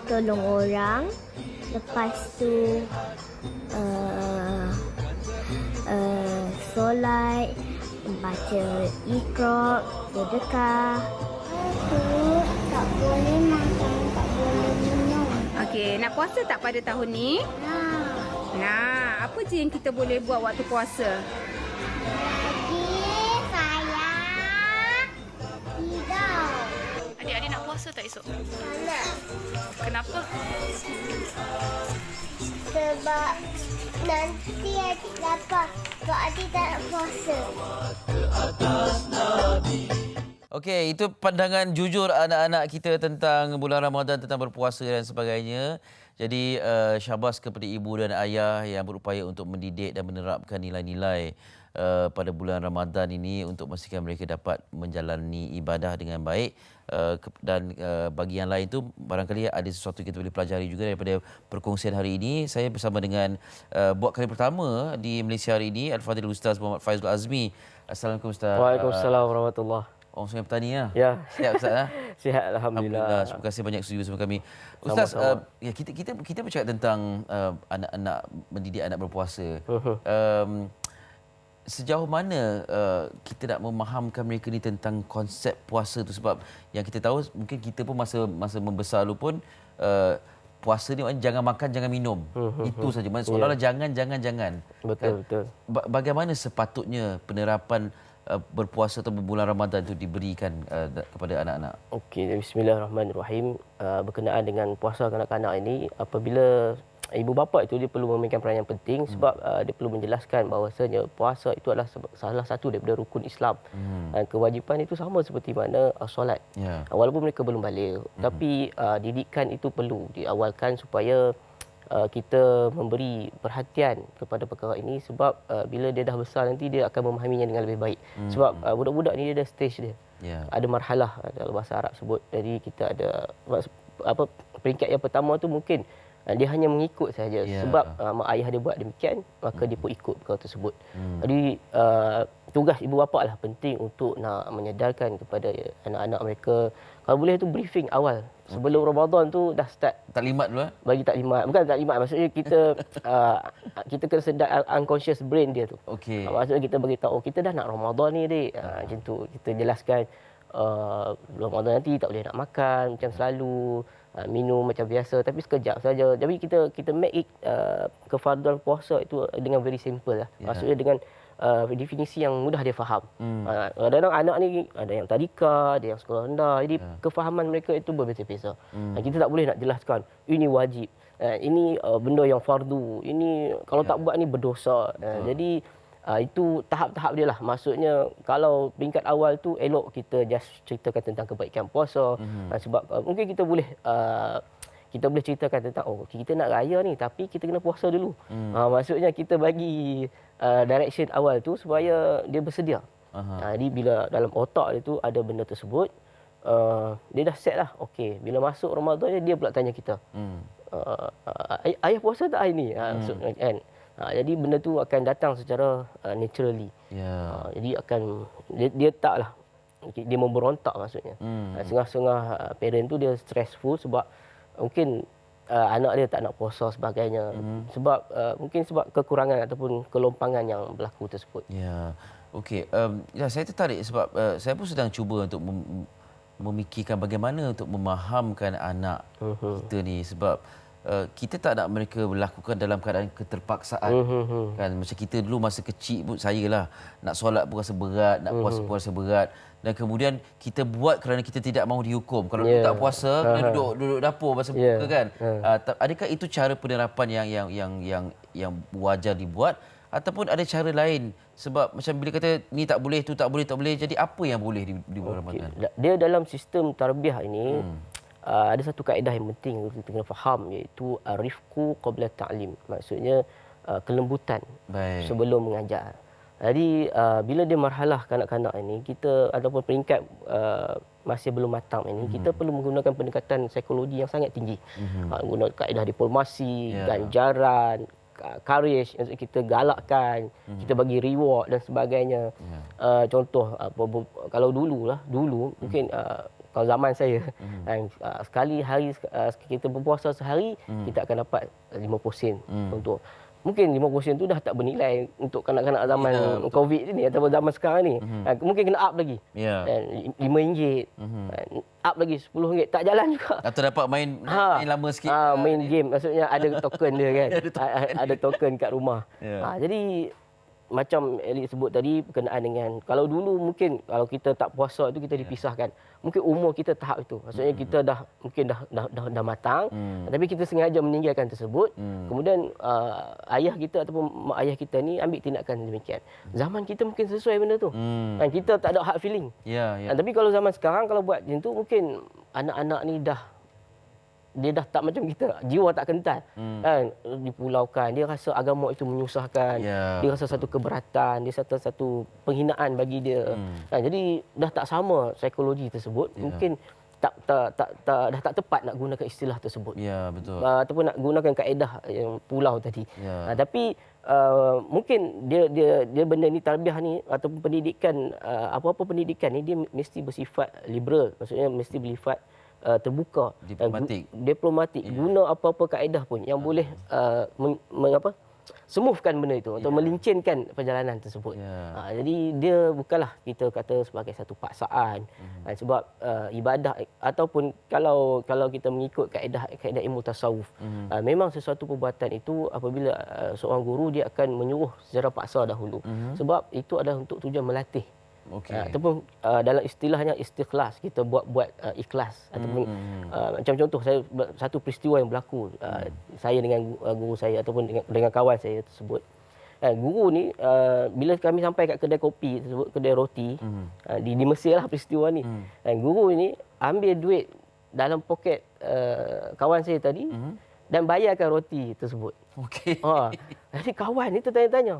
tolong orang. Lepas tu solat, baca Iqra, sedekah. Tak boleh makan, tak boleh minum. Okey, nak puasa tak pada tahun ni? Nah, apa je yang kita boleh buat waktu puasa? Sayang, tidur. Adik-adik nak puasa tak esok? Salah. Kenapa? Sebab nanti adik lapar. Sebab adik tak nak puasa. Okey, itu pandangan jujur anak-anak kita tentang bulan Ramadan, tentang berpuasa dan sebagainya. Jadi syabas kepada ibu dan ayah yang berupaya untuk mendidik dan menerapkan nilai-nilai pada bulan Ramadan ini untuk memastikan mereka dapat menjalani ibadah dengan baik. Dan bagi yang lain tu barangkali ada sesuatu kita boleh pelajari juga daripada perkongsian hari ini. Saya bersama dengan buat kali pertama di Malaysia hari ini Al-Fadhil Ustaz Muhammad Faizul Azmi. Assalamualaikum Ustaz. Waalaikumsalam warahmatullahi. Orang Sungai Petani ya. Ya. Sihat Ustaz ya. Sihat alhamdulillah. Terima kasih banyak setuju bersama kami. Ustaz, ya kita bercakap tentang anak-anak mendidik anak berpuasa. Sejauh mana kita nak memahamkan mereka ni tentang konsep puasa tu, sebab yang kita tahu mungkin kita pun masa membesar dulu pun puasa ni maknanya jangan makan, jangan minum. Itu saja. Maksudnya seolah-olah jangan. Betul. Bagaimana sepatutnya penerapan berpuasa atau bulan Ramadan itu diberikan kepada anak-anak? Okey, bismillahirrahmanirrahim. Berkenaan dengan puasa kanak-kanak ini, apabila ibu bapa itu dia perlu memainkan peranan yang penting sebab dia perlu menjelaskan bahawasanya puasa itu adalah salah satu daripada rukun Islam. Dan kewajipan itu sama seperti mana solat. Walaupun mereka belum balik, tapi didikan itu perlu diawalkan supaya kita memberi perhatian kepada perkara ini sebab bila dia dah besar nanti dia akan memahaminya dengan lebih baik. Sebab budak-budak ni dia ada stage dia. Ada marhalah dalam bahasa Arab sebut. Jadi kita ada peringkat yang pertama tu mungkin dia hanya mengikut saja sebab mak ayah dia buat demikian, maka dia pun ikut perkara tersebut. Jadi tugas ibu bapa lah penting untuk nak menyedarkan kepada anak-anak mereka. Kalau boleh tu briefing awal sebelum Ramadan tu dah start taklimat dulu. Bagi taklimat, bukan taklimat, maksudnya kita kita kena sedar unconscious brain dia tu. Maksudnya kita beritahu kita dah nak Ramadan ni dik. Macam tu kita jelaskan Ramadan nanti tak boleh nak makan macam selalu. Minum macam biasa tapi sekejap saja. Jadi kita make it kefarduan puasa itu dengan very simple lah. Maksudnya dengan definisi yang mudah dia faham. Kadang-kadang anak ni ada yang tadika, ada yang sekolah rendah. Jadi kefahaman mereka itu berbeza-beza. Kita tak boleh nak jelaskan ini wajib. Ini benda yang fardu. Ini kalau tak buat ni berdosa. Jadi itu tahap-tahap dia lah. Maksudnya kalau peringkat awal tu elok kita just ceritakan tentang kebaikan puasa. Sebab mungkin kita boleh ceritakan tentang kita nak raya ni tapi kita kena puasa dulu. Maksudnya kita bagi direction awal tu supaya dia bersedia. Jadi bila dalam otak dia tu ada benda tersebut, dia dah set lah. Okey, bila masuk Ramadan dia pula tanya kita. Ayah puasa tak hari ni? Maksudnya kan. Jadi benda tu akan datang secara naturally. Jadi akan dia taklah dia memberontak maksudnya. Setengah-setengah parent tu dia stressful sebab mungkin anak dia tak nak puasa sebagainya. Sebab mungkin sebab kekurangan ataupun kelompangan yang berlaku tersebut. Okey, saya tertarik sebab saya pun sedang cuba untuk memikirkan bagaimana untuk memahamkan anak kita ni sebab kita tak nak mereka melakukan dalam keadaan keterpaksaan. Kan macam kita dulu masa kecil pun sayalah nak solat pun rasa berat, nak puasa pun rasa berat dan kemudian kita buat kerana kita tidak mahu dihukum. Kalau tak puasa kena duduk dapur masa buka kan. Adakah itu cara penerapan yang wajar dibuat ataupun ada cara lain sebab macam bila kata ni tak boleh, tu tak boleh. Jadi apa yang boleh di bulan Ramadan? Dia dalam sistem tarbiyah ini ada satu kaedah yang penting kita kena faham iaitu rifqu qabla ta'lim. Maksudnya kelembutan sebelum mengajar. Jadi bila dia marhalah kanak-kanak ini kita ataupun peringkat masih belum matang ini kita perlu menggunakan pendekatan psikologi yang sangat tinggi. Menggunakan kaedah diplomasi, ganjaran, courage, kita galakkan, kita bagi reward dan sebagainya. Contoh kalau dulu mungkin kalau zaman saya sekali hari kita berpuasa sehari kita akan dapat 50 sen untuk mungkin 50 sen tu dah tak bernilai untuk kanak-kanak zaman Covid ni ataupun zaman sekarang ni. Mungkin kena up lagi. RM5, up lagi RM10 tak jalan juga. Atau dapat main lama sikit. Main game maksudnya ada token dia kan. Ada token kat rumah. Jadi macam Elik sebut tadi berkenaan dengan kalau dulu mungkin kalau kita tak puasa itu kita dipisahkan. Mungkin umur kita tahap itu. Maksudnya kita dah matang tapi kita sengaja meninggalkan tersebut. Kemudian ayah kita ataupun mak ayah kita ni ambil tindakan demikian. Zaman kita mungkin sesuai benda tu. Kita tak ada hard feeling. Tapi kalau zaman sekarang kalau buat macam tu mungkin anak-anak ni dia dah tak macam kita, jiwa tak kental. Kan dipulaukan, dia rasa agama itu menyusahkan. Dia rasa satu keberatan, dia satu penghinaan bagi dia. Jadi dah tak sama psikologi tersebut. Mungkin dah tak tepat nak gunakan istilah tersebut. Betul. Ataupun nak gunakan kaedah yang pulau tadi. Tapi mungkin dia benda ni tarbiyah ni ataupun pendidikan apa-apa pendidikan ni dia mesti bersifat liberal. Maksudnya mesti bersifat terbuka, diplomatik. Guna apa-apa kaedah pun yang boleh smoothkan benda itu, untuk melincinkan perjalanan tersebut. Jadi dia bukanlah kita kata sebagai satu paksaan. Sebab ibadah ataupun kalau kita mengikut kaedah ilmu tasawuf, memang sesuatu perbuatan itu apabila seorang guru dia akan menyuruh secara paksa dahulu. Sebab itu adalah untuk tujuan melatih. Ataupun dalam istilahnya istikhlas, kita buat ikhlas ataupun macam contoh saya satu peristiwa yang berlaku saya dengan guru saya ataupun dengan kawan saya tersebut. Guru ni bila kami sampai kat kedai kopi tersebut, kedai roti di Mesir lah peristiwa ni. Guru ni ambil duit dalam poket kawan saya tadi dan bayarkan roti tersebut. Jadi kawan ni tertanya-tanya.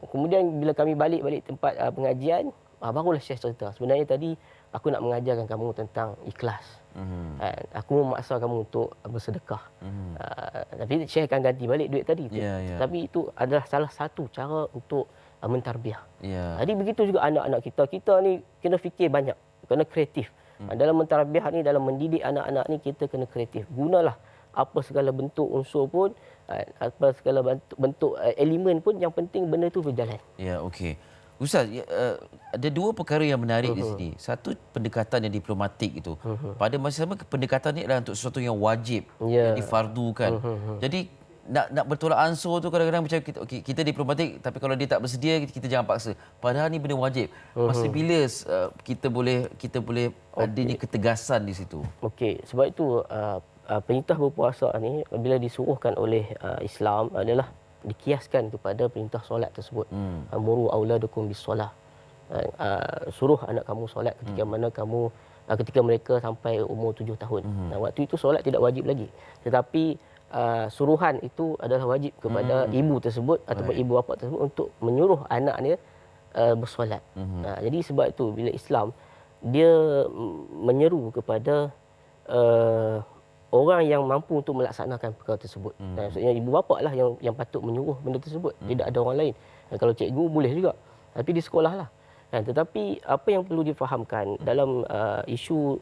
Kemudian bila kami balik tempat pengajian, barulah Syekh cerita. Sebenarnya tadi aku nak mengajarkan kamu tentang ikhlas. Aku memaksa kamu untuk bersedekah. Tapi Syekh akan ganti balik duit tadi. Tapi itu adalah salah satu cara untuk mentarbiah. Jadi begitu juga anak-anak kita. Kita ni kena fikir banyak, kena kreatif. Dalam mentarbiah ni, dalam mendidik anak-anak ni, kita kena kreatif. Gunalah apa segala bentuk unsur pun, apa segala bentuk elemen pun, yang penting benda itu berjalan. Ya, okey. Ustaz, ada dua perkara yang menarik di sini. Satu, pendekatan yang diplomatik itu. Pada masa sama, pendekatan ini adalah untuk sesuatu yang wajib, difardukan. Jadi nak bertolak ansur tu kadang-kadang macam kita diplomatik, tapi kalau dia tak bersedia, kita jangan paksa. Padahal ni benda wajib. Masa bila kita boleh adanya ketegasan di situ? Okey, sebab itu perintah berpuasa ni bila disuruhkan oleh Islam adalah dikiaskan kepada perintah solat tersebut. Amuru auladukum bis-solah. Suruh anak kamu solat ketika mana ketika mereka sampai umur 7 tahun. Waktu itu solat tidak wajib lagi. Tetapi suruhan itu adalah wajib kepada ibu tersebut ataupun ibu bapa tersebut untuk menyuruh anaknya bersolat. Jadi sebab itu bila Islam dia menyeru kepada orang yang mampu untuk melaksanakan perkara tersebut. Maksudnya ibu bapa lah yang patut menyuruh benda tersebut. Tidak ada orang lain. Kalau cikgu boleh juga. Tapi di sekolah lah. Tetapi apa yang perlu difahamkan dalam isu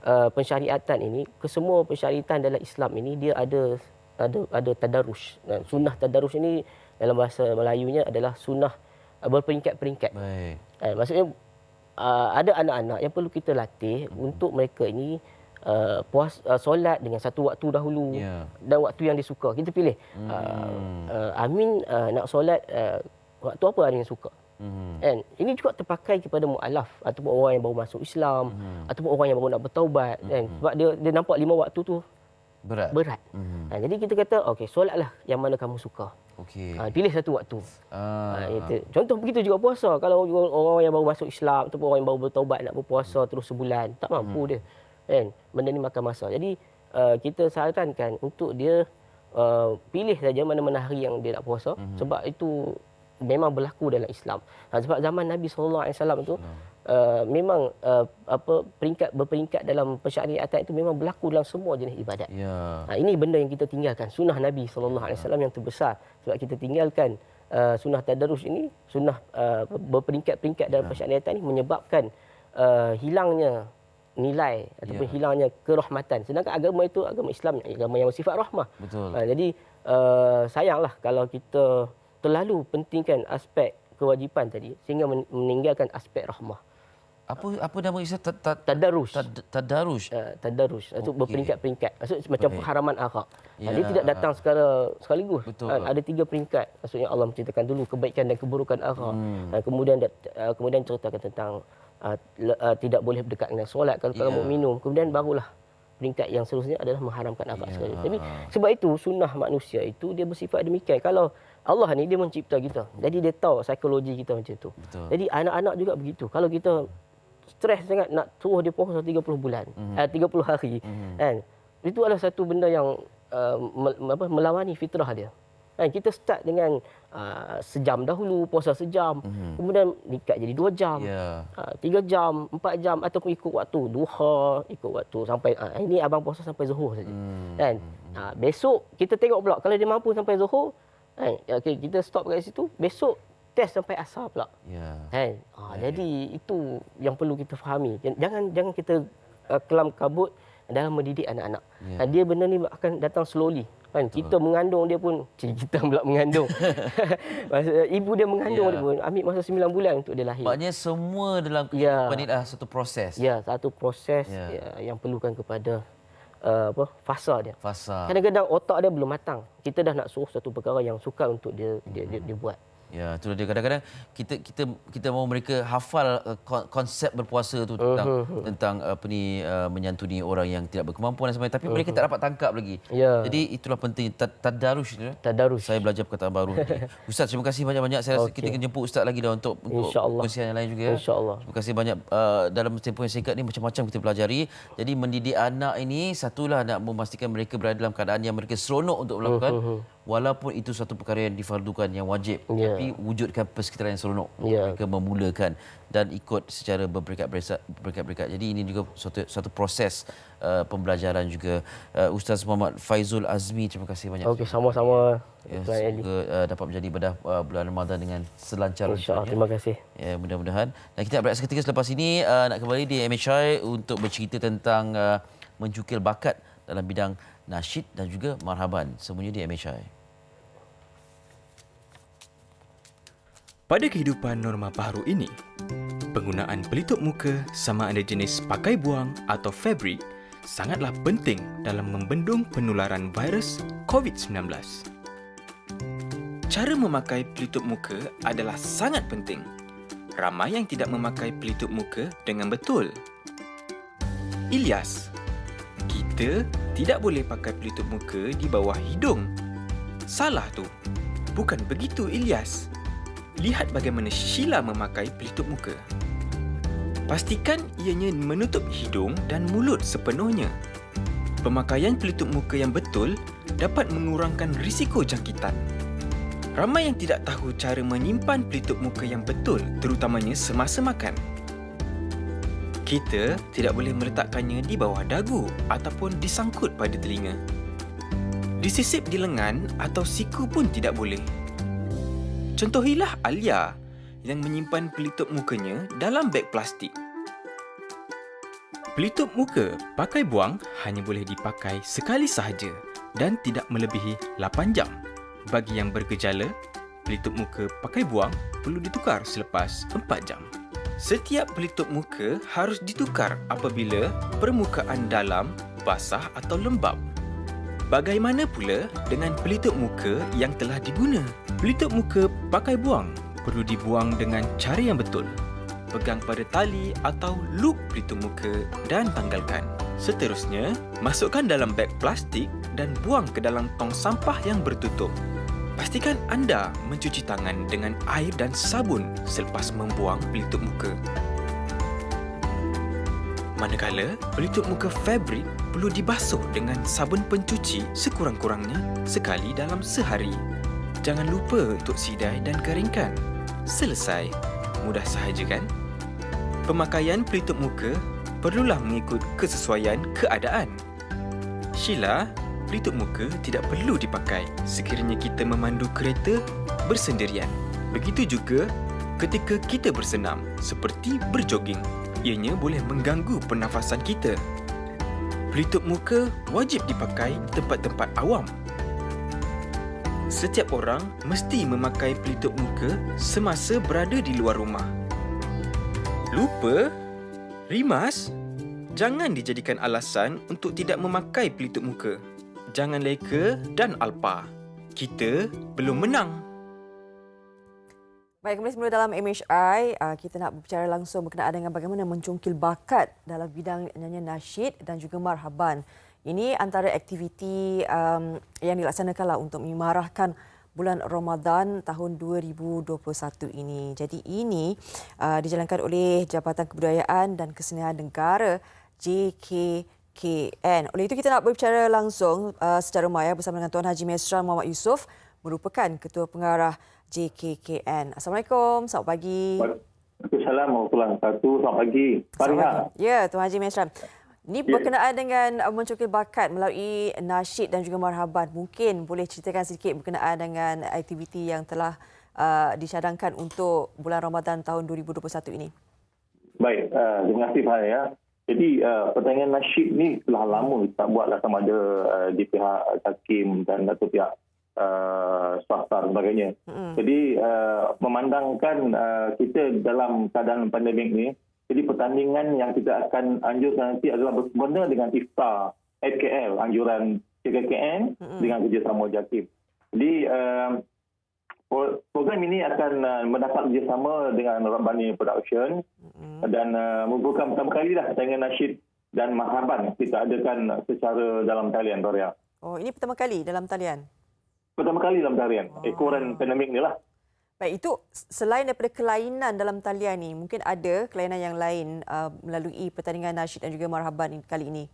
pensyariatan ini, kesemua pensyariatan dalam Islam ini dia ada tadarus. Sunnah tadarus ini dalam bahasa Melayunya adalah sunnah berperingkat-peringkat. Maksudnya ada anak-anak yang perlu kita latih untuk mereka ini solat dengan satu waktu dahulu dan waktu yang disuka. Kita pilih. Amin nak solat waktu apa Amin suka. And ini juga terpakai kepada mualaf ataupun orang yang baru masuk Islam ataupun orang yang baru nak bertaubat. Sebab dia nampak 5 waktu tu berat. Jadi kita kata okey, solatlah yang mana kamu suka. Pilih satu waktu. Contoh begitu juga puasa. Kalau orang yang baru masuk Islam ataupun orang yang baru bertaubat nak berpuasa terus sebulan, tak mampu dia. Benda ni makan masa. Jadi kita sarankan untuk dia pilih saja mana-mana hari yang dia nak puasa. Sebab itu memang berlaku dalam Islam. Sebab zaman Nabi SAW itu memang berperingkat dalam pensyariatan itu memang berlaku dalam semua jenis ibadat. Ini benda yang kita tinggalkan. Sunnah Nabi SAW yang terbesar. Sebab kita tinggalkan sunnah tadarus ini, sunnah berperingkat-peringkat dalam pensyariatan ini menyebabkan hilangnya nilai ataupun hilangnya kerahmatan. Sedangkan agama itu agama Islam, agama yang bersifat rahmah. Jadi sayanglah kalau kita terlalu pentingkan aspek kewajipan tadi sehingga meninggalkan aspek rahmah. Apa nama istilah tadarus? Tadarus. Itu berperingkat-peringkat. Maksud macam pengharaman arak. Dia tidak datang sekaligus. Ada 3 peringkat. Maksudnya Allah menceritakan dulu kebaikan dan keburukan arak. Kemudian ceritakan tentang tidak boleh berdekat dengan solat kalau mau minum. Kemudian barulah peringkat yang seterusnya adalah mengharamkan arak sekali. Tapi sebab itu sunnah manusia itu dia bersifat demikian. Kalau Allah ni dia mencipta kita. Jadi dia tahu psikologi kita macam tu. Jadi anak-anak juga begitu. Kalau kita stres sangat nak suruh dia puasa 30 bulan, 30 hari, kan? Itu adalah satu benda yang melawani fitrah dia. Kita start dengan sejam dahulu, puasa sejam, kemudian dikat jadi 2 jam, 3 jam, 4 jam, ataupun ikut waktu duha, ikut waktu sampai ini abang puasa sampai zuhur saja. Kan? Besok kita tengok pula kalau dia mampu sampai zuhur, okay, kita stop kat situ, besok test sampai asar pula. Jadi itu yang perlu kita fahami. Jangan kita kelam kabut dalam mendidik anak-anak. Dia benda ni akan datang slowly. Kan kita mengandung dia pun kita pula mengandung. Masa ibu dia mengandung dia pun ambil masa 9 bulan untuk dia lahir. Maknanya semua dalam kehidupan ni adalah satu proses. Ya, satu proses yang perlukan kepada fasa dia. Fasa. Kadang-kadang otak dia belum matang. Kita dah nak suruh satu perkara yang sukar untuk dia buat. Ya, itulah dia. Kadang-kadang kita mahu mereka hafal konsep berpuasa tu tentang menyantuni orang yang tidak berkemampuan dan sebagainya, tapi mereka tak dapat tangkap lagi. Ya. Jadi itulah penting tadarus itu. Tadarus. Saya belajar perkataan baru. Ustaz, terima kasih banyak-banyak. Saya rasa kita akan jemput Ustaz lagi dah untuk kongsian yang lain juga. InsyaAllah. Terima kasih banyak. Dalam tempoh yang singkat ni macam-macam kita pelajari. Jadi mendidik anak ini satulah nak memastikan mereka berada dalam keadaan yang mereka seronok untuk melakukan. Walaupun itu satu perkara yang difardukan, yang wajib, tapi wujudkan persekitaran yang seronok. Mereka memulakan dan ikut secara berperingkat-peringkat. Jadi ini juga suatu proses pembelajaran juga. Ustaz Muhammad Faizul Azmi, terima kasih banyak. Okey, sama-sama. Semoga dapat menjadi bedah bulan Ramadan dengan selancar. InsyaAllah, terima kasih. Ya, mudah-mudahan. Dan kita berehat seketika selepas ini nak kembali di MHI untuk bercerita tentang mencukil bakat dalam bidang nasyid dan juga marhaban. Semuanya di MHI. Pada kehidupan norma baru ini, penggunaan pelitup muka sama ada jenis pakai buang atau fabrik sangatlah penting dalam membendung penularan virus COVID-19. Cara memakai pelitup muka adalah sangat penting. Ramai yang tidak memakai pelitup muka dengan betul. Ilyas, kita tidak boleh pakai pelitup muka di bawah hidung. Salah tu. Bukan begitu, Ilyas. Lihat bagaimana Sheila memakai pelitup muka. Pastikan ianya menutup hidung dan mulut sepenuhnya. Pemakaian pelitup muka yang betul dapat mengurangkan risiko jangkitan. Ramai yang tidak tahu cara menyimpan pelitup muka yang betul, terutamanya semasa makan. Kita tidak boleh meletakkannya di bawah dagu ataupun disangkut pada telinga. Disisip di lengan atau siku pun tidak boleh. Contohilah Alia yang menyimpan pelitup mukanya dalam beg plastik. Pelitup muka pakai buang hanya boleh dipakai sekali sahaja dan tidak melebihi 8 jam. Bagi yang bergejala, pelitup muka pakai buang perlu ditukar selepas 4 jam. Setiap pelitup muka harus ditukar apabila permukaan dalam basah atau lembab. Bagaimana pula dengan pelitup muka yang telah diguna? Pelitup muka pakai buang perlu dibuang dengan cara yang betul. Pegang pada tali atau loop pelitup muka dan tanggalkan. Seterusnya, masukkan dalam beg plastik dan buang ke dalam tong sampah yang bertutup. Pastikan anda mencuci tangan dengan air dan sabun selepas membuang pelitup muka. Manakala pelitup muka fabrik perlu dibasuh dengan sabun pencuci sekurang-kurangnya sekali dalam sehari. Jangan lupa untuk sidai dan keringkan. Selesai. Mudah sahaja kan? Pemakaian pelitup muka perlulah mengikut kesesuaian keadaan. Sheila, pelitup muka tidak perlu dipakai sekiranya kita memandu kereta bersendirian. Begitu juga ketika kita bersenam seperti berjoging. Ianya boleh mengganggu pernafasan kita. Pelitup muka wajib dipakai di tempat-tempat awam. Setiap orang mesti memakai pelitup muka semasa berada di luar rumah. Lupa? Rimas? Jangan dijadikan alasan untuk tidak memakai pelitup muka. Jangan leka dan alpa. Kita belum menang. Baik, kembali semula dalam MHI, kita nak berbicara langsung berkenaan dengan bagaimana mencungkil bakat dalam bidang nyanyian nasyid dan juga marhaban. Ini antara aktiviti yang dilaksanakanlah untuk menyemarakkan bulan Ramadan tahun 2021 ini. Jadi ini dijalankan oleh Jabatan Kebudayaan dan Kesenian Negara JKKN. Oleh itu kita nak berbicara langsung secara maya bersama dengan Tuan Haji Mesran Muhammad Yusof, merupakan Ketua Pengarah JKKN. Assalamualaikum, selamat pagi. Waalaikumsalam warahmatullahi wabarakatuh. Selamat pagi. Fariha. Ya, Tuan Haji Mesran. Ini berkenaan dengan mencungkil bakat melalui nasyid dan juga marhaban. Mungkin boleh ceritakan sedikit berkenaan dengan aktiviti yang telah dicadangkan untuk bulan Ramadan tahun 2021 ini. Baik, terima kasih Fariha. Jadi pertandingan nasyid ni telah lama tak buatlah sama ada di pihak Hakim dan atau pihak swasta dan sebagainya. Jadi memandangkan kita dalam keadaan pandemik ni, jadi pertandingan yang kita akan anjurkan nanti adalah bersempena dengan iftar FKL, anjuran KKN dengan kerjasama JAKIM. Jadi program ini akan mendapat kerjasama dengan Rabbani Production dan merupakan pertama kali dah pertandingan nasyid dan marhaban kita adakan secara dalam talian, Toria. Oh, ini pertama kali dalam talian? Pertama kali dalam talian. Ekoran pandemik ni lah. Baik, itu selain daripada kelainan dalam talian ni, mungkin ada kelainan yang lain melalui pertandingan nasyid dan juga marhaban kali ini?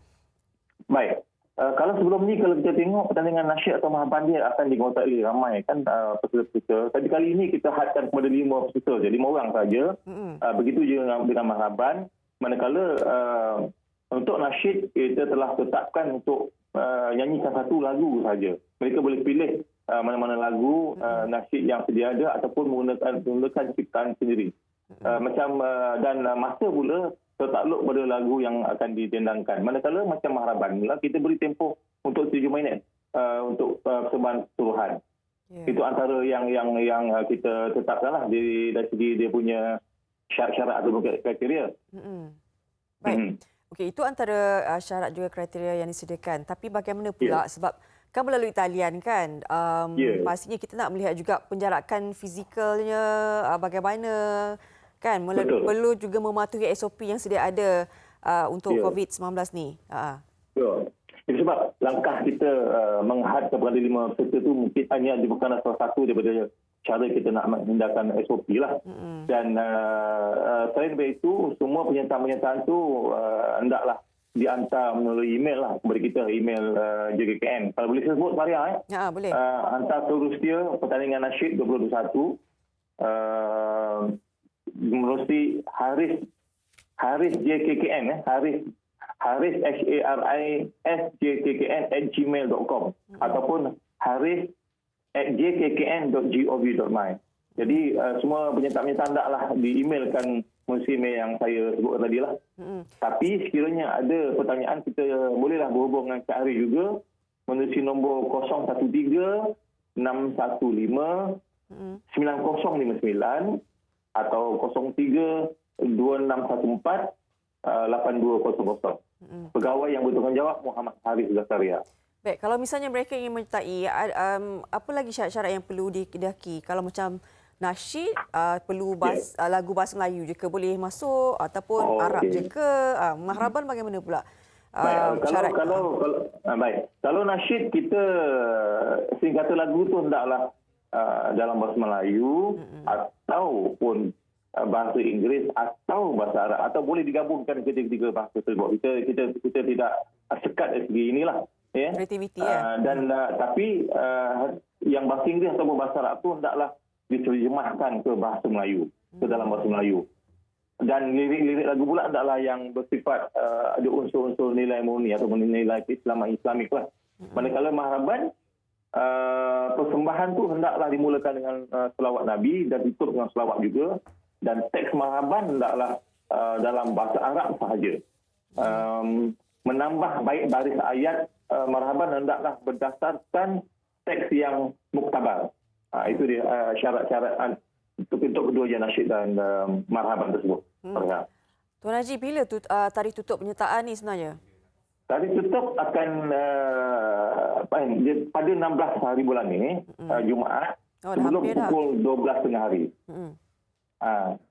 Baik. Kalau sebelum ni kalau kita tengok pertandingan nasyid atau marhaban dia akan dikontaki ramai kan peserta-peserta. Tapi kali ini kita hadkan kepada 5 peserta je, 5 orang saja. Begitu juga dengan marhaban. Manakala untuk nasyid kita telah tetapkan untuk nyanyikan satu lagu saja. Mereka boleh pilih mana-mana lagu nasyid yang sedia ada ataupun menggunakan ciptaan sendiri. Dan masa pula tertakluk pada lagu yang akan ditendangkan. Manakala macam marhaban, kita beri tempoh untuk 7 minit untuk persembahan keseluruhan. Itu antara yang kita tetapkanlah dari segi dia punya syarat atau kriteria. Baik. Okey, itu antara syarat juga kriteria yang disediakan. Tapi bagaimana pula sebab kan melalui talian kan, pastinya kita nak melihat juga penjarakan fizikalnya bagaimana kan, perlu juga mematuhi SOP yang sedia ada untuk COVID-19 ni. Jadi sebab langkah kita menghad kepada 5 peserta tu mungkin hanya bukanlah salah satu daripada cara kita nak menghindarkan SOP lah. Dan selain daripada itu, semua pernyataan-pernyataan tu hendaklah dihantar melalui email lah kepada kita, email JKKN. Kalau boleh saya sebut Maria, boleh. Hantar terus dia pertandingan nasyid 2021 melalui Haris JKKN, Haris HARISJKKN@gmail.com ataupun haris@jkkn.gov.my. Jadi semua pernyataan-pernyataan hendaklah di-emailkan melalui email yang saya sebut tadi lah. Tapi sekiranya ada pertanyaan, kita bolehlah berhubung dengan Cik Haris juga melalui nombor 013 615 9059 atau 03 2614 8200. Pegawai yang bertanggungjawab Muhammad Haris Zakaria. Baik, kalau misalnya mereka ingin menyertai, apa lagi syarat-syarat yang perlu didaki? Kalau macam nasyid, perlu lagu bahasa Melayu je ke boleh masuk ataupun Arab je ke? Mahraban bagaimana pula? Baik, kalau nasyid kita singkatan lagu tu hendaklah dalam bahasa Melayu ataupun bahasa Inggeris atau bahasa Arab, atau boleh digabungkan ketiga-tiga bahasa tersebut. Kita tidak sekat dari segi inilah, ya. Kreativiti dan tapi yang bahasa Inggeris atau bahasa Arab tu hendaklah diterjemahkan ke bahasa Melayu, ke dalam bahasa Melayu. Dan lirik-lirik lagu pula hendaklah yang bersifat ada unsur-unsur nilai murni atau nilai Islamik lah. Manakala mahraban, persembahan tu hendaklah dimulakan dengan selawat Nabi dan ditutup dengan selawat juga. Dan teks marhaban hendaklah dalam bahasa Arab sahaja. Menambah baik baris ayat marhaban hendaklah berdasarkan teks yang muktabar. Itu dia syarat-syarat untuk kedua-dua nasyid dan marhaban tersebut. Tuan Haji, bila tarikh tutup penyertaan ni sebenarnya? Tarikh tutup akan pada 16 hari bulan ni, Jumaat, sebelum pukul 12 tengah hari.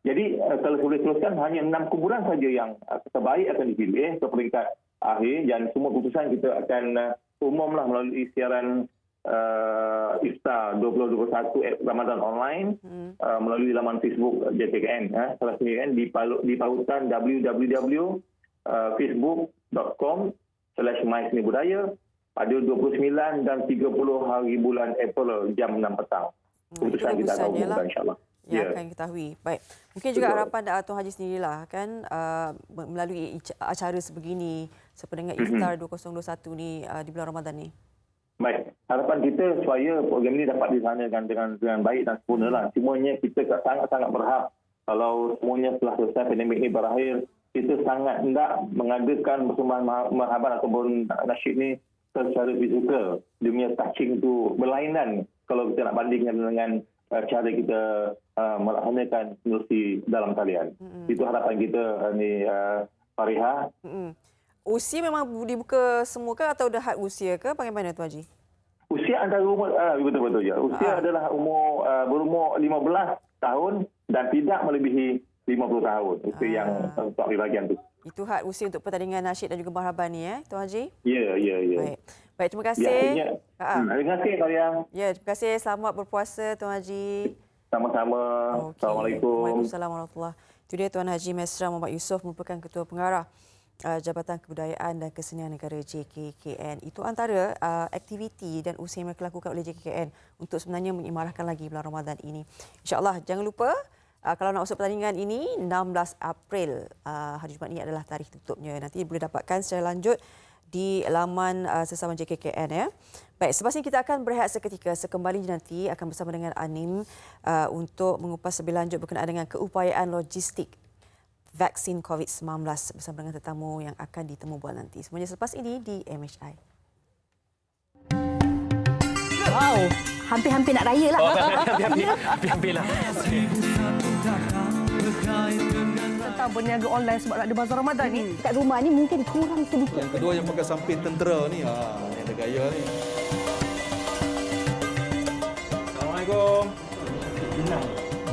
Jadi kalau boleh teruskan, hanya 6 kuburan saja yang terbaik akan dipilih ke peringkat akhir, dan semua keputusan kita akan umumlah melalui siaran Iftar 2021 Ramadan online melalui laman Facebook JKKN. Salah satunya kan di pautan www.facebook.com/MySeniBudaya pada 29 dan 30 hari bulan April jam 6 petang. Keputusan kita akan umumkan insya-Allah. Yang akan ketahui. Baik. Mungkin juga harapan Tuan Haji sendirilah kan melalui acara sebegini seperti dengan Iftar 2021 ni di bulan Ramadan ni. Baik. Harapan kita supaya program ini dapat dilaksanakan dengan baik dan sempurna lah. Semuanya kita sangat-sangat berharap kalau semuanya setelah selesai pandemik ini berakhir, kita sangat hendak mengadakan persembahan marhaban ataupun nasyid ni secara fizikal. Dia punya touching tu berlainan kalau kita nak bandingkan dengan cara kita melaksanakan menerusi dalam talian. Itu harapan kita ni Fariha. Usia memang dibuka semua ke atau dah had usia ke? Bagaimana Tuan Haji? Usia antara umur betul-betul je. Usia adalah berumur 15 tahun dan tidak melebihi 50 tahun. Itu yang untuk bahagian tu. Itu had usia untuk pertandingan nasyid dan juga marhaban ni Tuan Haji? Ya. Baik, terima kasih. Terima kasih Faria. Ya, terima kasih. Selamat berpuasa Tuan Haji. Sama-sama. Assalamualaikum. Waalaikumsalam warahmatullahi. Itu dia Tuan Haji Mesra Muhammad Yusof merupakan Ketua Pengarah Jabatan Kebudayaan dan Kesenian Negara JKKN. Itu antara aktiviti dan usaha yang mereka lakukan oleh JKKN untuk sebenarnya mengimarahkan lagi bulan Ramadan ini. InsyaAllah, jangan lupa kalau nak masuk pertandingan ini, 16 April hari Jumaat ini adalah tarikh tutupnya. Nanti boleh dapatkan secara lanjut di laman sesama JKKN. Baik, selepas ini kita akan berehat seketika. Sekembali nanti akan bersama dengan Anim untuk mengupas lebih lanjut berkenaan dengan keupayaan logistik vaksin COVID-19 bersama dengan tetamu yang akan ditemu buat nanti. Semuanya selepas ini di MHI. Wow, hampir-hampir nak raya lah. Hampir-hampir lah. Tentang berniaga online sebab nak ada bazar Ramadan ni. Kat rumah ni mungkin kurang sedikit. Yang kedua yang pakai samping tentera ni, yang ada gaya ni. Assalamualaikum.